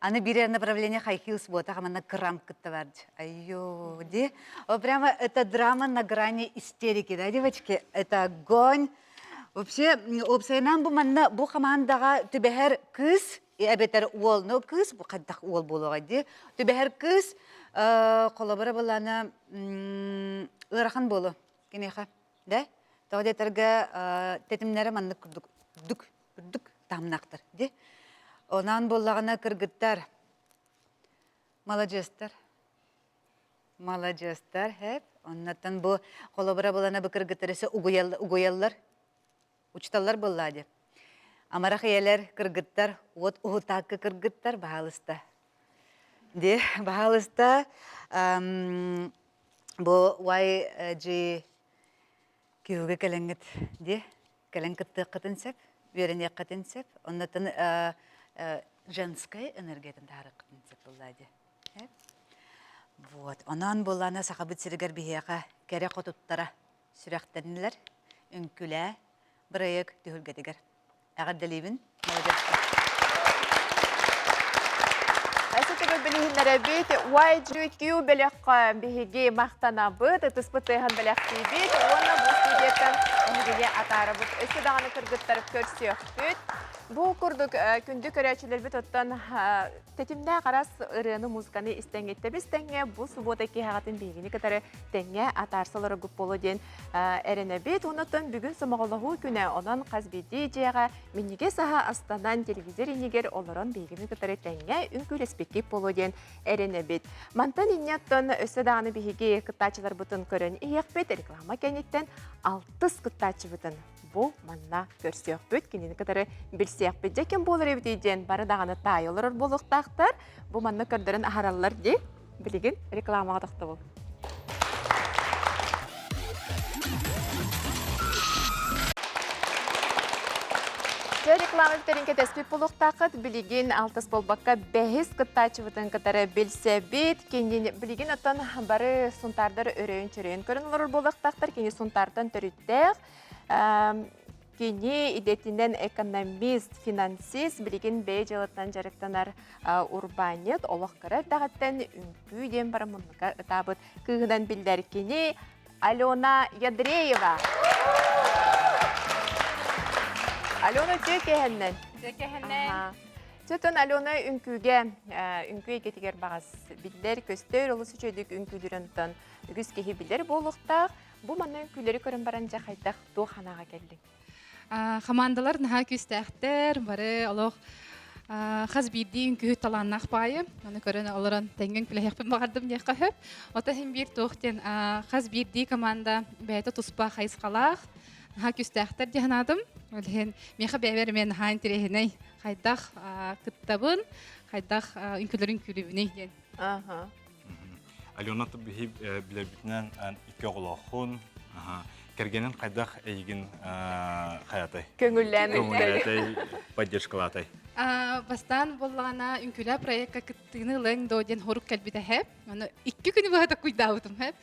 Аны бирер направление хайхилс бота, хамана крам кыттавард. Айо, де. Прямо это драма на грани истерики, да, девочки? Это огонь. Вообще, обсайнам бу манна бу хамандага түбехер кыз, и абетер уол, но кыз, бу каддах уол болуға, де. Түбехер кыз, колобара булана ырахан болу, кенеха, да? Тоғдеттерге тетімнері манны күрдік тамнақтыр, де. Онан боллағына кыргыттар. Молодежстар, хеп. Оннаттан бу колобара болана бу кыргыттарысы угуяллар, учталлар боллади. Амарах елер кыргыттар, от ухутакы кыргыттар бағалыста. Де, бағалыста бу вай жи күйуге кәләңгіт, де, кәләңгітті қытын сәп, верене қытын сәп, оннаттан женская энергетин тарыктын цепылдады. Вот, онан болана сахабыт сиргер бияка кере котуттара сүрәктенилер, үнкүлә, бирәек түһүлгәдигер. Агар делибин, молодец. Әсетеге билигиннәре бит, вай җүкү беләккә биһиге мактанабыт, тыспытыган беләкти бит, оны бу студияттан биһиге атарыбыт, өсө даганы кыргыттарып көрсөкпүт. Бу курдук күндү көрәчелер бит оттан тетимдә карас ырыны музыканы истәңгәттә без тәңгә бу суббота киһагатын бигини катары тәңгә атарсалары күп болу ден эренә бит онытын бүген сымыгылыгы күнә онан казбиди җыяга миниге саха астанан телевизор инегер олорон бигини катары тәңгә үнкүлеспекке болу ден эренә бит мантан иннәттан өсә даганы биһиге кытачылар бутын көрөн иякпет реклама кәниттән 6 кытачы бутын бу манна көрсөк бүт кинени катары билсек беджекен болор эбиден бары даганы тайылыр болуктактар бу манна көрдөрөн ахараллар ди билигин рекламага токто бул. Реклама битеринке теспит болуктакыт билигин алтыс болбакка бехис кыттачыбытын катары билсе бит кинени билигин оттон бары сунтардар өрөйүн чөрөйүн көрүнүлөр болуктактар кини сунтардан төрүттек кини идетинен экономист, финансист, билигин бей жылыттан жарыктанар урбанет, олық кырар дағаттан үнкүй ден бары мұнныға табыт күйгінен білдер кини Алена Ядреева. Алена төкехеннен. Төтін Алена үнкүйге кетігер бағас білдер, көстер, олысы чөйдік үнкүйдерінтін үгіз кехи білдер болуқтақ. Бұл маңна үнкүйлері көрін баранжа қайдақ доғанаға келдің. Командалар наға күстәқтер, бары олық қазбейді үнкүі таланнақ байы. Оны көрін олыран тәңген күләйекпен бағардым не қағып. Ота хем бір тоқтен қазбейді команда бәйті тұспа қайысқалақ. Наға күстәқтер дегенадым. Меха бәйбер мен наға интерехіней қайдақ күттабын, қайдақ үнкүлерін күлібіне ден. Алена тубихи билебитнен ике оголохун, кергенен кайдах эйгин хаятай. Көңүлләтай, поддержкалатай. Бастан боллана үнкүлә проектка кыттыны лeng доден хорук кәлбите хәп. Аны 2 көне бахата куйдаутым хәп.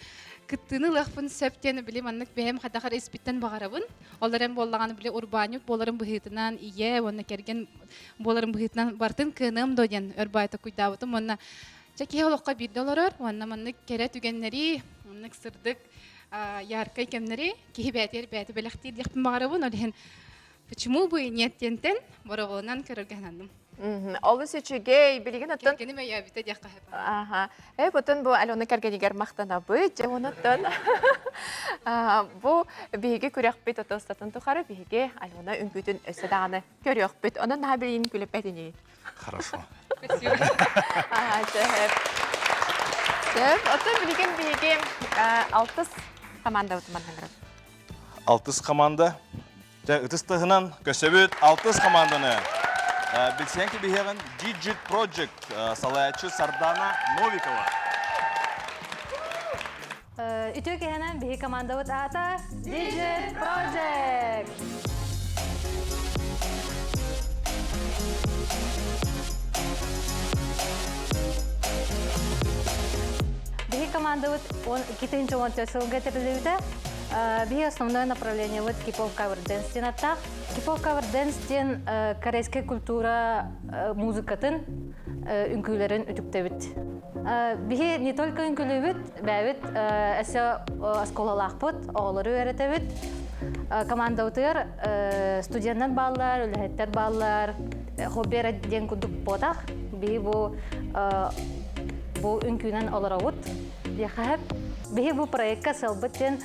Кыттыны лахпын септен биле маннык бәһәм хатахар испиттен багарабын. Аларым боллаганы биле урбанюк боларым быһытынан ие, оны керген боларым быһытынан бартын кыным доден өрбайта куйдаутым. Онна чаки холокка $1, онна маннык кере түгеннәри, маннык сырдык яркай кемнәри, кибәтер бәте беләхтир дихпин багарабын. Олен почему бы и нет тентен, боровонан көргәнәндем. Олы сөчүгей билеген аттан. Кене я бите дияққа хәп. Аха. Бутын бу Алена кергенигер мактана бу, жонаттан. Бу биге күрәк бит атастатын тухары биге Алена үңгүтүн өсөдаганы көрөк бит. Анан хабирин күлеп бетини. Хорошо. Спасибо. Сөп, атын билеген биге 6 команда утманнан. 6 команда. Ытыстыгынан көсөбүт 6 команданы. Билсең ки бихеген Digit Project салаячы Сардана Новикова. Үтө кенен бихи команда вот ата Digit Project. Бихи команда вот он китинче он тесылга терилүүтэ. Бихи основное направление вот кипов кавер дэнс тенаттах. Кипов кавер дэнс тен корейская культура музыкатын үнкүлерин үтүктөбүт. Бихи не только үнкүлөбүт, бәбит эсе асколалахпыт, оголору өйрөтөбүт. Команда утыр студенттер баллар, үлһеттер баллар, хоббер ден кудук ботах. Бихи бу үнкүнен олоробут. Бихи бу проектка сылбыттен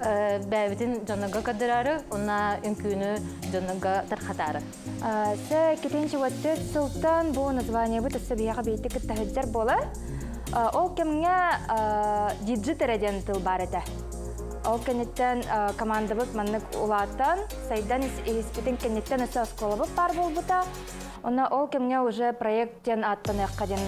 бәбитин жоннога кадырары, онна үнкүнү жоннога тархатары. Сэ кетенче ватты сылтан бу название бут эссе бияга бейти кыттахыджар бола. Ол кемге диджит эреден тыл бар эте. Ол кенеттен команда бут маннык улааттан, сайдан испитин кенеттен эссе оскола бут бар болбута. Онна ол кемге уже проекттен аттан эккаден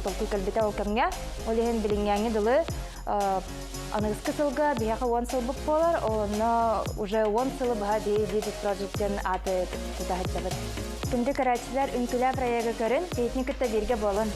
толкуй калбите ол кемге. Ол ехен билингяңи дылы анығыз сылга бияға 10 сыл бұп болар, оны уже 10 сылы бұға Digit Project'ен аты тұтағыт жабыд. Күнді көрәтшілер үнкілі проекті көрін, бейтін күтті берге болын.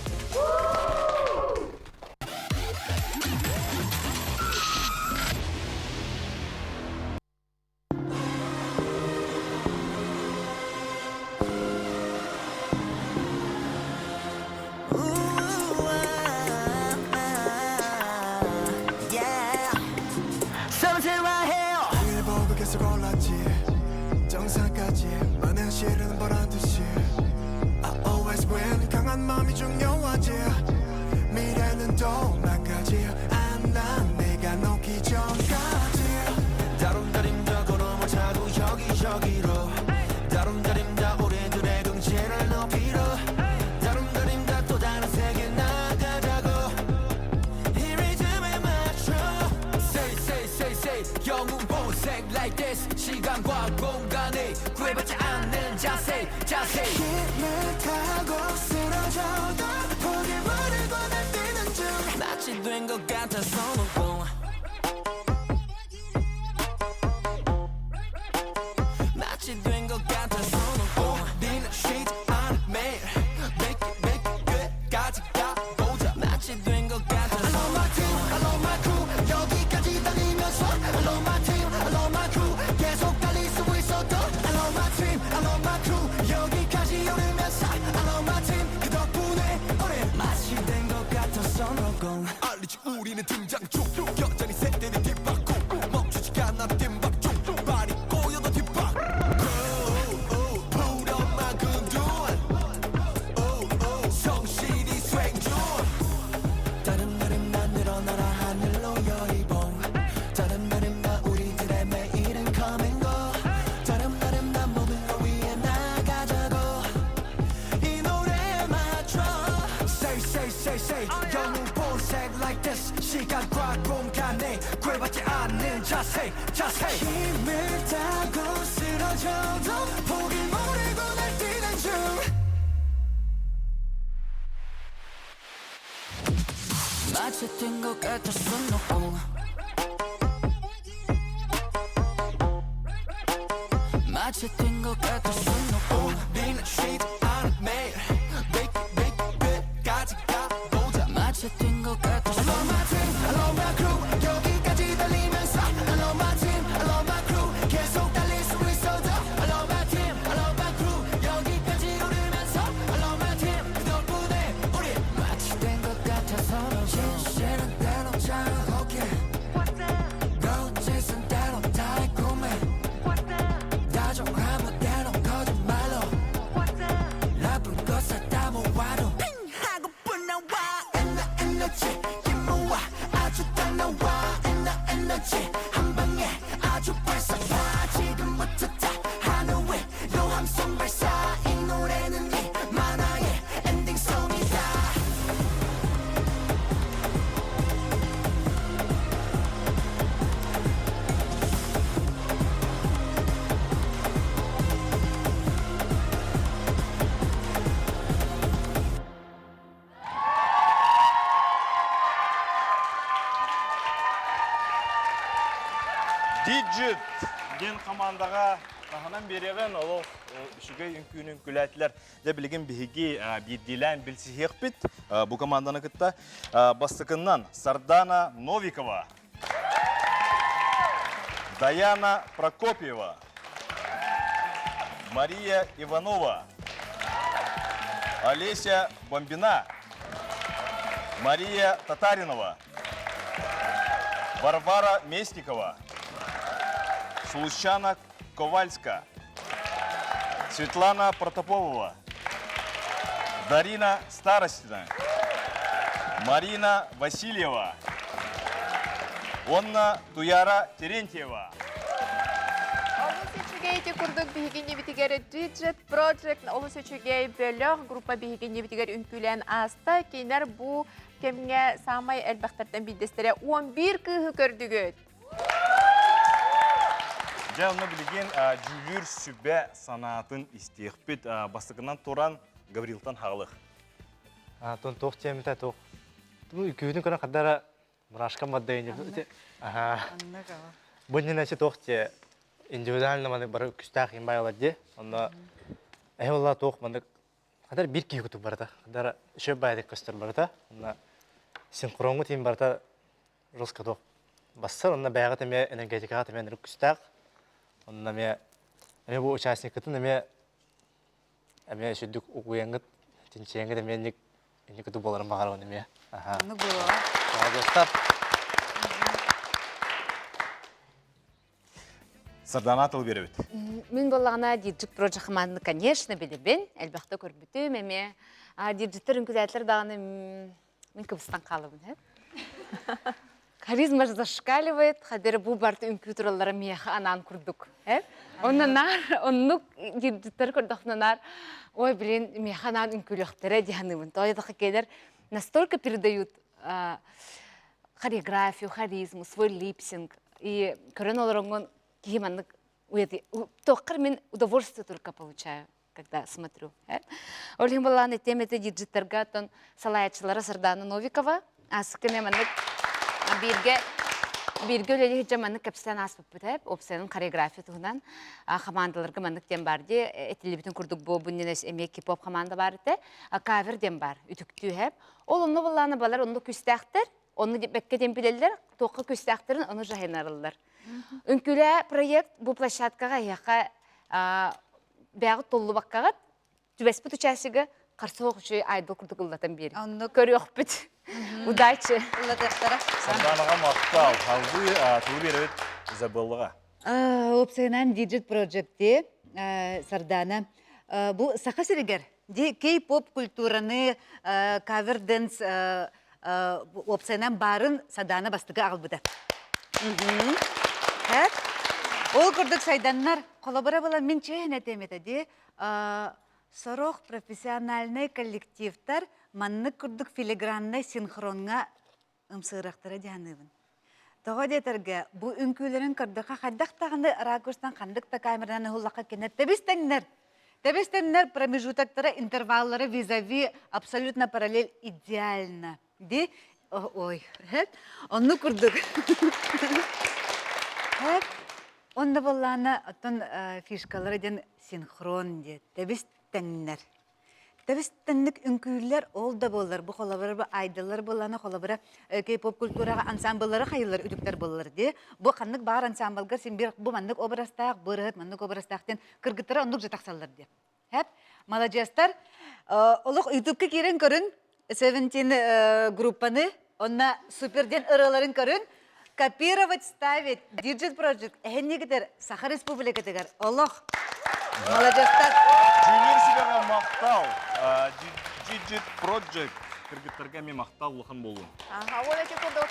시간과 공간에 구애받지 않는 자세 힘을 타고 쓰러져도 포기 버리고 날뛰는 중 낯이 된 것 같아서 놓고 낯이 된 것 같아서 놓고 우리는 쉬지 않을 매일 make 끝까지 가보자 낯이 된 것 같아서 I love my team, I love my crew 여기까지 달리면서 I love my team, I love my crew 계속 달릴 수 있어도 I love my team, I love my crew 여기까지 오르면서 I love my team 그 덕분에 우린 맛이 된 것 같아서 놓고 알리지 우리는 등장 중 여전히 세대는 뒷바퀴 멈추지 않아 뒷박 중 발이 꼬여도 뒷박 Put on my gun 성실히 swing 중 다른 날은 난 늘어나라 하늘로 열이봉 다른 날은 나 우리들의 매일은 coming go 다른 날은 난 몸으로 위해 나가자고 이 노래에 맞춰 Say 영웅 보색 like this 시간과 공간에 구애받지 않는 자세 힘을 타고 쓰러져도 포기 모르고 날뛰는 중 마치 뛴 것 같았어 no 마치 뛴 것 같았어 no 우리는 쉬지 않은 매일 끝까지 가보자 마치 뛴 것 같았어 I love my team, I love my crew 여기까지 달리면서 I love my team, I love my crew 계속 달릴 수 있어도 I love my team, I love my crew 여기까지 오르면서 I love my team 그 덕분에 우리 마치 된 것 같아서 진실은 때론 자유롭게 거짓은 때론 달콤해 다정함은 때론 거짓말로 나쁜 것을 다 모아도 핑 하고픈 나와 에너지 힘모아 아주 딱 나와 에너지 한 방에 아주 발사파 지금부터 다 하늘에 노함성 발사 이 노래는 이 만화의 엔딩송이다 Диджит ген командаға тағынан береген ол үшіге үнкүйінің күләтілер де білген бігі бедделән білсіхек бит. Бұл команданы күтті бастықыннан Сардана Новикова, Даяна Прокопьева, Мария Иванова, Олеся Бомбина, Мария Татаринова, Варвара Местникова, Случана Ковальска, Светлана Протопопова, Дарина Старостина, Марина Васильева, Онна Туяра Терентьева. Олусечугейти курдук бихигинне битигер Digit Project олусечугей бөлөг группа бихигинне битигер үнкүлен аста кейнер бу кемге самай элбахтардан бидестере 11 кыһы көрдүгөт. Оны білген жүгір сүбе санатын істеқпет бастығынан тұран Гаврилтан хағылық. Тон тоқ теміті тоқ. Күйдің көрін қаддара мұрашқа маддайын. Бұнын әсі тоқ те индивидуально маны бары күстақ ембай оладе. Онда әйвалла тоқ маны қадар бір кей күтіп барда. Қадар шөп байдық көстер барда. Онда синхронғы тейін барда русқа тоқ. Бассар, онда бәйға тәме энергетикаға тәме әрі күстақ. Онда мен бұл участник күтін мен шүдік ұқуяңғыт, тінчеңгіт мен күтіп боларым бағар оны мен. Ну было. Молодостар. Сардана атыл беріп. Мен болағына Digit Project команданы, конечно, білебен, әлбәқті көрбітім, әме Digit'тер үнкізәтлер дағаны мен көбістан қалымын. Харизма зашкаливает, хадер бу барты үнкү тураллары мияха анан курдук. Оннук Digit'тер көрдіқнанар, ой, блин, мияха анан үнкүліқтері дияханымын. Тоғайдақы кейдер настолько передают хореографию, харизму, свой липсинг. И көрін оларыңын кейманлык тоққыр мен удовольствие только получаю, когда смотрю. Олхим баланы теметі Digit'терға тон салаячылары Сардана Новикова, асықыне манлык бирге өлелі жаманлык кәпістен аспып бүтәп, опсайның хореография тұғынан командаларға манлык дем бар де, әтілі күрдік бұл бұнненес әмек кип-поп команда бар де, кавер дем бар, үтіктүү әп. Ол онны баланы балар, онны күстәқтір, онны бәкке дем білелер, тоқы күстәқтірін, оны жайынарылар. Үнкілі проект бұл площадкаға яқа бәғыт толы баққағыт, түбәспіт учасыға қарсоқ үші айдыл күрдік ұллатан бері. Көрі оқпыт. Удачи. Сарданаға мақтал, қалғы тұлы беріп Изабеллаға. Опсайнан Digit Project'те Сардана. Бұл сақа сірігер. Кей-поп культураны, кавер-дэнс опсайнан барын Сардана бастыға ағылбыды. Ол күрдік сайданнар, қолабыра была мен чейін әтеметі. Сорох профессиональный коллективтар манны күрдік филигранный синхронға ұмсырақтары дянывын. Тоға детерге, бұл үнкүлерін күрдіға қайдақтағынды ракурстан қандықта камераны хуллаққа кенер. Тебестеннер промежутоктары, интерваллары визави абсолютно параллель идеально. Ой, хэп, онну курдук. Хэп, онда боллана оттон фишкалары ден синхрон де, тебис тәңнер. Тебис тәңнік үнкүйлер ол да болар. Бу холабары айдалар боллана, холабары кей-поп культураға ансамблары хайылар, үдіктер болар де. Бу қаннык бағар ансамблгар сен бір бу маннык обрастақ, бұрығыт маннык обрастақтен кыргыттары оннук жатақсалар де. Хэп, молодежастар, олық ютубка керен көрін, 17 группаны, онна суперден ырыларын көрін, копировать, ставить, Digit Project, әйнегідер, Саха Республика дегер, олық, молодежастар. Junior сибеға мақтал, Digit Project, кіргіттерге мен мақтал ұлған болуын. Ол әке қолдық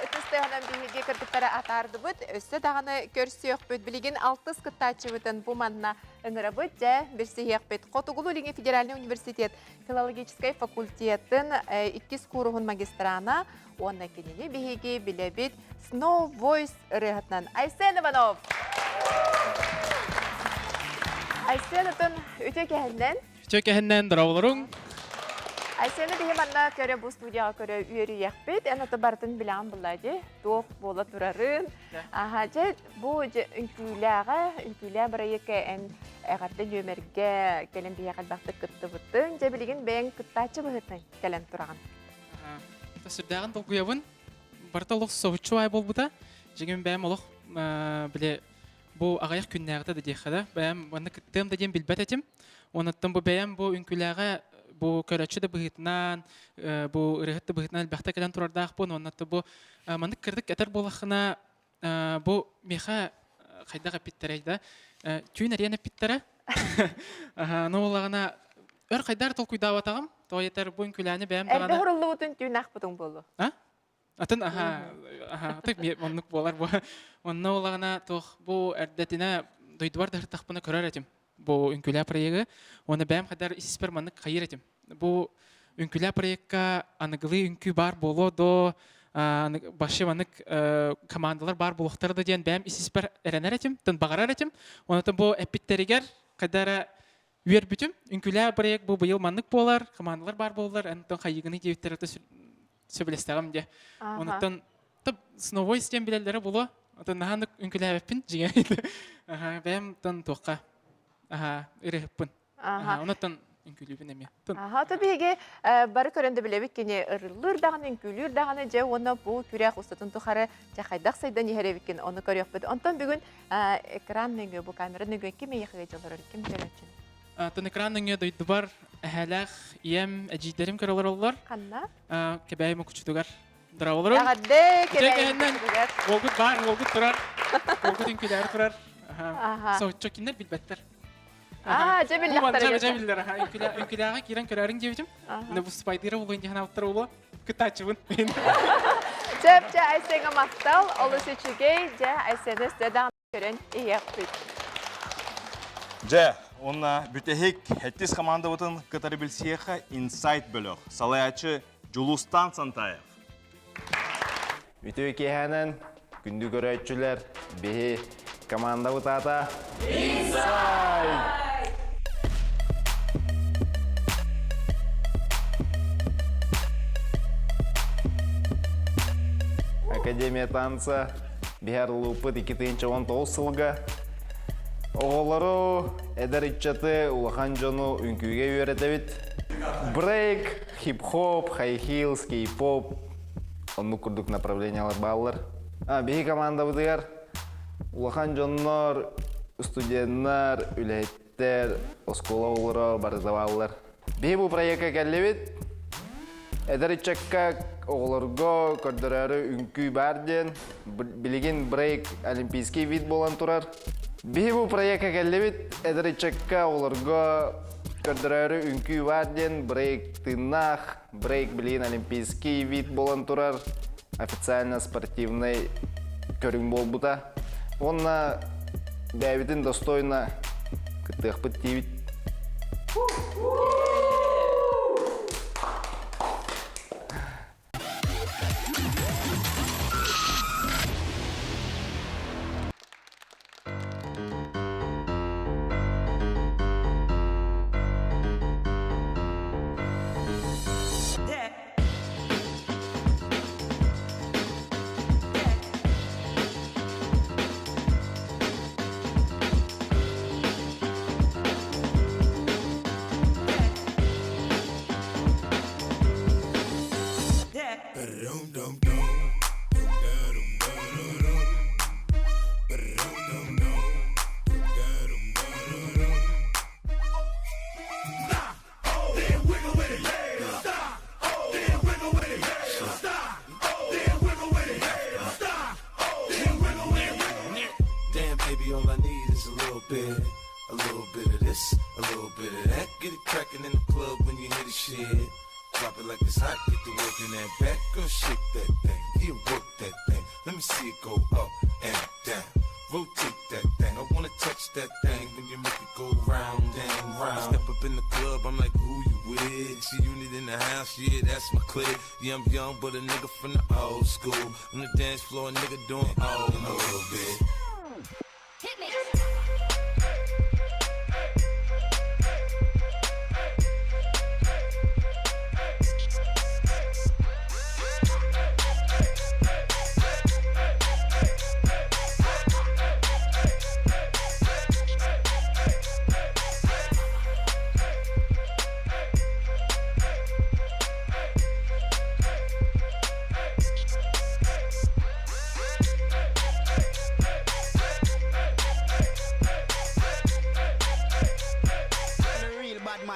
үтісті ғанан бейге кіргіттері атарды бұд, өсті дағаны көрсі өқ бұд, білеген 6 қыттачы бұтын бұл маңына үңірі бұд, жә бірсі еқ бұд. Қотығылу Лиги Федеральный университет филологический факультетін 2 курығын магистрана, онна кенене бейге біле бұд Snow Voice рығытнан Айсен Иванов. Айсен ұтын өте кәхіннен? Өте кәхіннен дұрауылырың. Айсені дейім анна көрі бұл студияға көрі үйері еқпет, әнаты бартын білән бұлады, тоқ бола тұрарын. Бұл үнкүйләға, үнкүйлә бірі екі ән әғарды нөмерге кәлем бейе қалбақты күтті бұттың, жа білеген бәйін күттачы бұғытын кәлем тұраған. Сүрдәғын толқуябын, барта олық соғытшы ай бол бұта, жеген бәйім олық біле бұл ағаяқ күннәғді да дейқада, бәйім оны күттім да дейін білбәт әтім, оныттым бұл бәйім бұл үнкүйләға bu körәче быһытнан бу рәхәтте быһытнан бәхтә кәлән турардах бу оннатты бу мандык кирдик әтер булахына бу меха кайдага питтерәйдә түйн арена питтерә ну улагына өр кайдар тол куйдап атагым то етер бу күләне бәм дагана Әлбә хурыллы утын түйн ахбытың булу. Атын тик мандык булар бу онны улагына тох бу әрдәтенә дойдвар да тахпына көрәр этим. Бу үнкүлә проекты, оны бәм хадар испер маннык кайыр этим. Бу үнкүлә проектка аныгылы үнкү бар боло до башы маннык командалар бар булыктар да дигән бәм испер эренер этим, тын багарар этим. Онытын бу эпиттеригер кадара үер бүтүм. Үнкүлә проект бу быел маннык болар, командалар бар болар, антон кайыгыны дебиттерде сөбелестәгәм ди. Онытын тып сновой систем биләләре було. Антон наханнык үнкүлә бәпин дигән. Бәм тын тоқка. Иреппин. Онотан инкүлүбүн эме. Табиге бары көрөндө билебит кене ырылыр даган инкүлүр даганы же оны бу күрәк устатын тухары жакайдак сайдан ехеребиккен оны көрөкпүт. Онтон бүгүн экран нөңгө бу камера нөңгө ким яхыга жалар ким көрөчүн. Тон экран нөңгө дойду бар әһәләх ем әҗидәрем көрөлөр олар. Канна? Кебәйме күчтүгәр. Драулар. Ягадде кебәйме. Олгут бар, олгут турар. Олгут инкүләр турар. Соочо киндер билбәттер. Жабиллер. Үнкүләгә кирен көрәрин дебитим. Менә бу спайдеры булган җан авттыр улы. Кытачыбын. Чәпчә Айсега мактал, олы сөчүгей, жа Айсене седан көрөн иякпыт. Жа, онна бүтехик хеттис команда бутын кытары билсеха инсайт бөлөк. Салаячы Жулустан Сантаев. Бүтө кеханын күндү көрөчүлөр бе команда бутата инсайт. Академия танца Бихар Лупы 2019 жылга оголору эдериччаты улахан жону үнкүүгө үйрөтөбүт. Брейк, хип-хоп, хай-хилс, кей-поп онну курдук направлениялар баалар. Бихи команда бутыгар улахан жоннор, студенттер, үлеттер, оскола олоро бардабаалар. Бихи бу проектка келебит. Эдериччакка оголорго көрдөрөрү үнкүү барден, билеген брейк олимпийский вид болан турар. Бихи бу проектка келебит. Эдериччакка оголорго көрдөрөрү үнкүү барден, брейк тыннах, брейк билеген олимпийский вид болан турар. Официально спортивный көрүң болбута. Онна бәбитин достойна кытыхпыт тибит. bit. A little bit of this, a little bit of that. Get it crackin' in the club when you hear the shit. Drop it like it's hot, get the work in that back. Girl, shake that thing, yeah, work that thing. Let me see it go up and down. Rotate that thing, I wanna touch that thing when you make it go round and round. I step up in the club, I'm like, who you with? See unit in the house, yeah, that's my clique. Yeah, I'm young, but a nigga from the old school. On the dance floor, a nigga doing all a little bit. Hit me.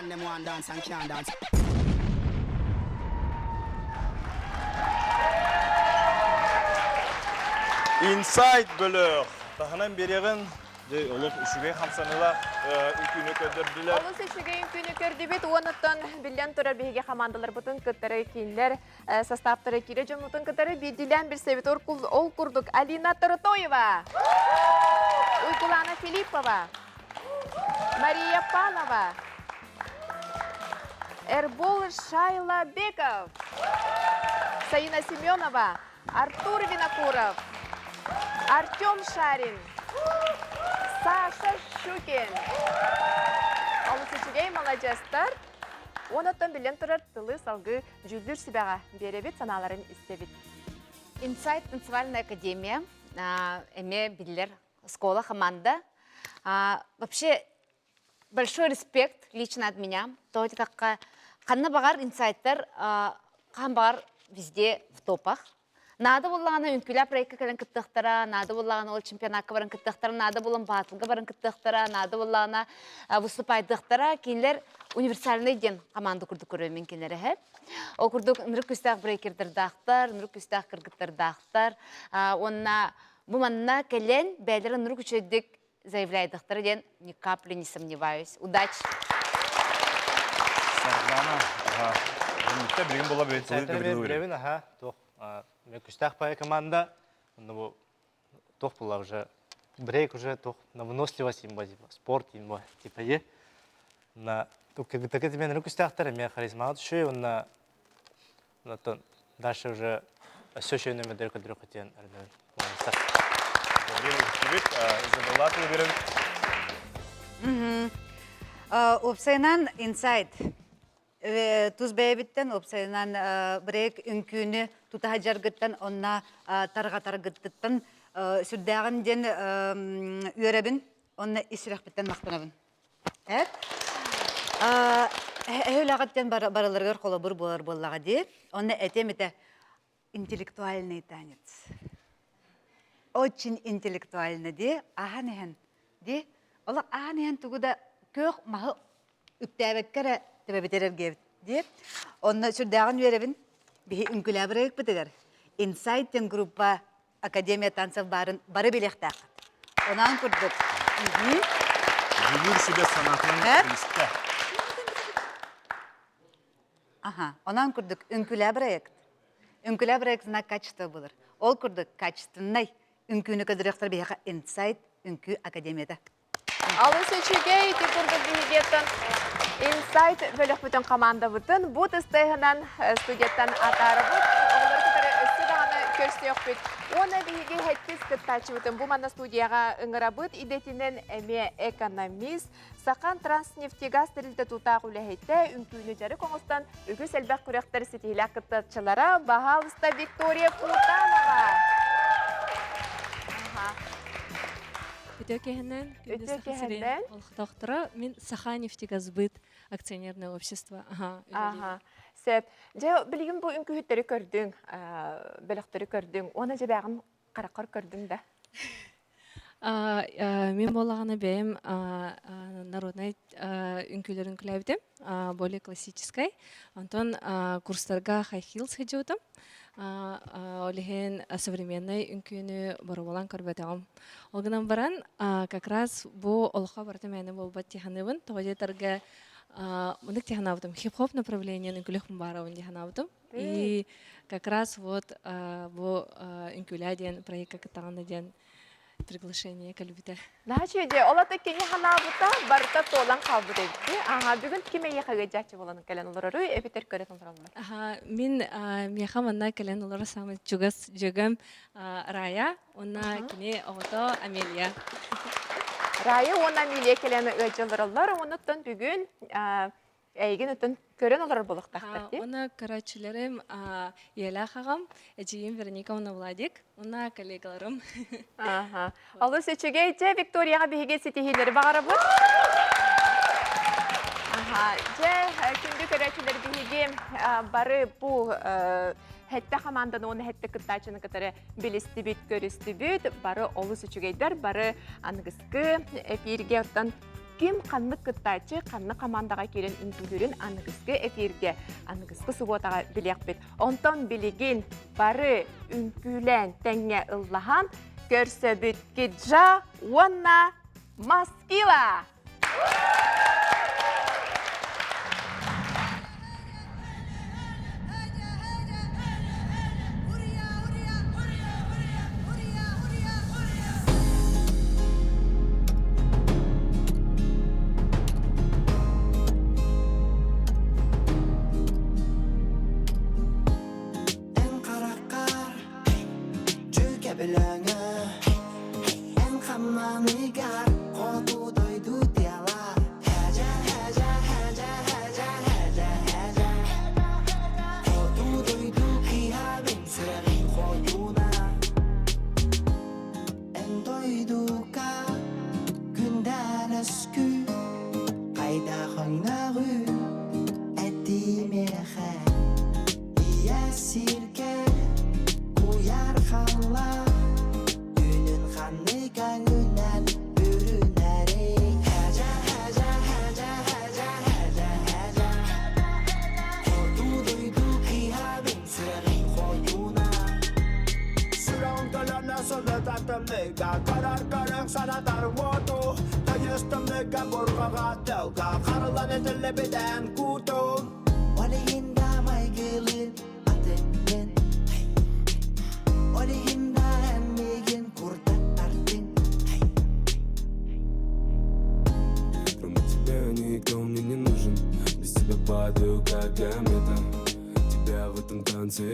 Them want dance and can't dance. Inside bölür. Tahınan beregen олық үшіге қамсаныла үкіні көдірділер. Олыс үшіге үкіні көрдібет, оныттан білден тұрар бейге командалар бұтын күттері кейінлер составтары кейлі жымытын күттері бейділен бір сәбет ол күрдік. Алина Тарутоева, Уйкулана Филиппова, Мария Панова, Эрбол Шайлабеков, Саина Семенова, Артур Винокуров, Артем Шарин, Саша Щукин. Алысычыгей молодежьтар. Онаттан білен тұрар тылы салғы жүлдір сібеға беребет саналарын істебет. Inside танцевальная академия, эме биллер, школа, команда. Вообще, большой респект лично от меня. То есть, как Ханна Багар, инсайдер, Хан Багар везде в топах. Надо было на Юнкуля проекта кален кыттыктара, надо было на ол чемпионатка баран кыттыктара, надо было батылга баран кыттыктара, надо было на выступайдыктара. Кинлер универсальный ден команду курдук көрөмүн кинлер хеп. Ол курдук нырык күстак брейкердер дактар, нырык күстак кыргыттар дактар. Онна бу манна келен бәйлер нырык үчөдүк заявляйдыктар ден ни капли не сомневаюсь. Удачи. Сардана, Митте билген бола Бревин, ага, тох. Күстах пая команда, но тох была уже брейк уже тох на выносливость им типа спорт им типа е на как так это меня күстах тара меня харизма еще и на то дальше уже все еще не медер который хотел Опсайнан инсайд туз бәйбиттен опсайнан брейк үнкүні тутаха жаргыттан онна таргыттан сүрдәгін ден үйеребін онна исрахбиттен мақтанабын. Әйөлағаттен бараларғар қола бұр болар боллаға де, онна әтеметі интеллектуальный танец. Очень интеллектуальный де, ағанығын де, олақ ағанығын тұғыда көк мағы үптәбәккәрі тәбәбетерер кебіт де, онна сүрдәгін үйеребін бихи үнкілі бірек бітігер. Инсайттен группа Академия танцев бары білектақ. Онан күрдік. Жүгір себе санатының білісті. Онан күрдік үнкілі бірек. Үнкілі бірек знак качество болыр. Ол күрдік качественный үнкіні көдіректір бейіға инсайт үнкі Академияда. Алысы чүгей текурдық бейгеттін инсайт бөлік бүтін команда бүтін. Бұт істейгінен студияттан атары бұт. Оғылар күтірі үсті дағаны көрсі өкпет. Оны бейге хәттіз күттачы бүтін. Бұл мана студияға ұңыра бұт. Идетінен әме экономист. Сақан транснефтегаз тірілді тұтақ үләхетті. Үнкүйіні жары қоңыстан үгіз әлбәқ күректері сетейлі күттачылара. Бағалыста Виктория Путанова. Өтөкеһенен олықтақтыра мен Саха нефтегазбыт акционерное общество. Сәп, жа білген бұл үнкүйіттері көрдің, бөліқтері көрдің, оны же бәғін қарақар көрдің да? Мен болағаны бәйім народный үнкүйлерін күләбдім, более классической. Антон курстарға high heels хеджеудым. олиген современный үнкүнү боролан көрбөтөгөм. Олгынан баран как раз бу олха барты мәне болбат тиханыбын. Тогодетарга мындык тиханабытым. Хип-хоп направление үнкүлөх барабын тиханабытым. И как раз вот бу үнкүлә ден проектка кытаганда ден приглашение калбите. Нахачеде олата кене ханабыта барта толан калбы dedi. Ага, бүгүн киме яхага жачы боланын кален олору эпитер көрөтүн туралар. Ага, мин мехаманна кален олору самы чугас жөгөм Рая, онна кине ото Амелия. Рая онна Амелия кален ыжылыралар, онуттан бүгүн әйген өтін көрен олар болуқтақтар, де? Оны көрәтшілерім Ела қағам, әжейім Вероникамна Владик, оны коллегаларым. Алу сөчіге же Викторияға бейге сетихилері бағара бұл? Же күнді көрәтшілер бейге бары бұл хәтті қаманданы оны хәтті күттачыны күтары білісті бүт, көрісті бүт, бары олу сөчігейдер, бары анығысқы әпирге оттан ким қанны кыттачы, қанны командаға келен үнкүлерін анығысқы эфирге, анығысқы суботаға білек бет. Онтан білеген бары үнкүлен тәңе ыллахан, көрсі бүтке жа, онна Маскила!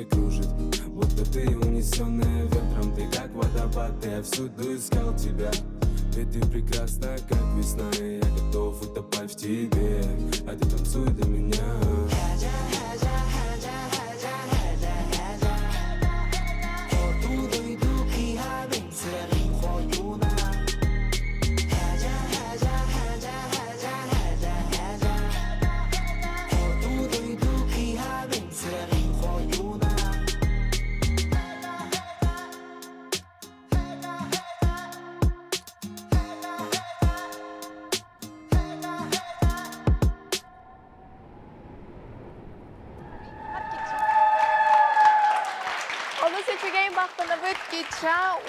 Кружит, будто ты унесенная ветром. Ты как водопад, я всюду искал тебя. Ведь ты прекрасна, как весна, и я готов утопать в тебе. А ты танцуй для меня.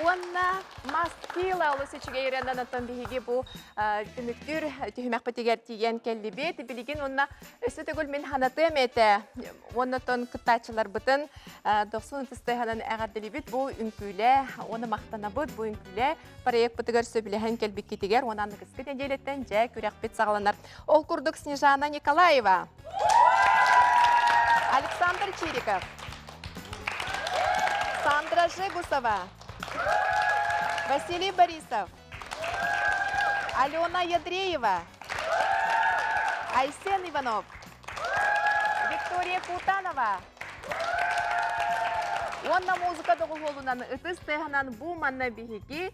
Онна Маскила олысычыға ерендан аттан бейге бұл үміктір түйімәк бітігер тиген кәлі бет. Білеген онна өсі түгіл мен ханатым әті. Оннатон күттачылар бұтын 90 тұстайғанан әғарділі бет бұл үнкүлі. Оны мақтана бұд бұл үнкүлі. Проект бітігер сөбіліген кәлбік кетігер. Онан күскі тәнделеттен жай көрек бет сағаланар. Ол күрдік Снежана Николаева. Александр Чириков. Сандра Жегусова. Василий Борисов, Алена Ядреева, Айсен Иванов, Виктория Кутанова. Онна музыка доғылуынан үтіс тәғынан бұл манна бейге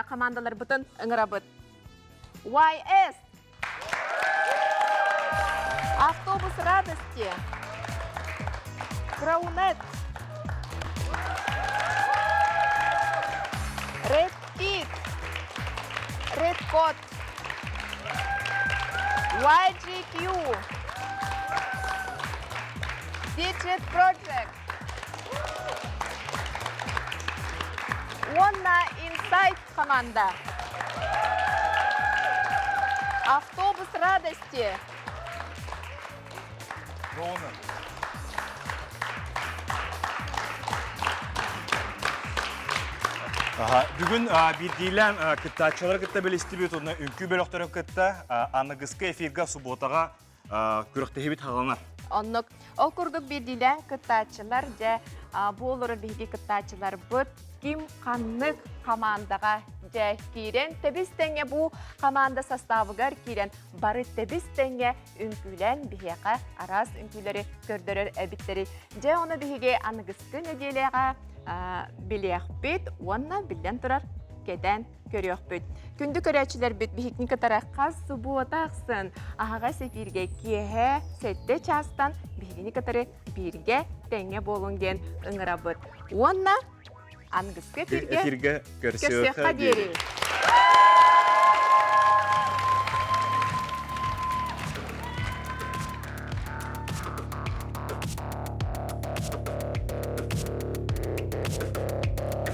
командалар бұтын ұңырабыд. YS, Автобус радости, Краунет, Red Kid, Red Code, YGQ, Digit Project, Онна Инсайт команда. Автобус радости. Бүгін бирдейлен кыттачылар кытта белесті бет оны үнкі бөліқтері кытта анығысқы эфирға субботаға көріқтегі бет қаланар. Оннук ол кургук бирдейлен кыттачылар же болыры биги кыттачылар бұд ким қаннық командаға же кирен тебістенге бұл команда составыгар кирен бары тебістенге үнкүлен бихеға арас үнкүлері көрдірір әбіттері же оны бихеге анығысқы неделеға билех бит, онна билден турар кеден көрөк бит. Күндү көрәчилер бит бихикни катаракка субботаксын. Ага сефирге кие сетте частан бихикни катары бирге теңе болунген ыңыра бит. Онна ангыскы эфирге көрсөкка дери.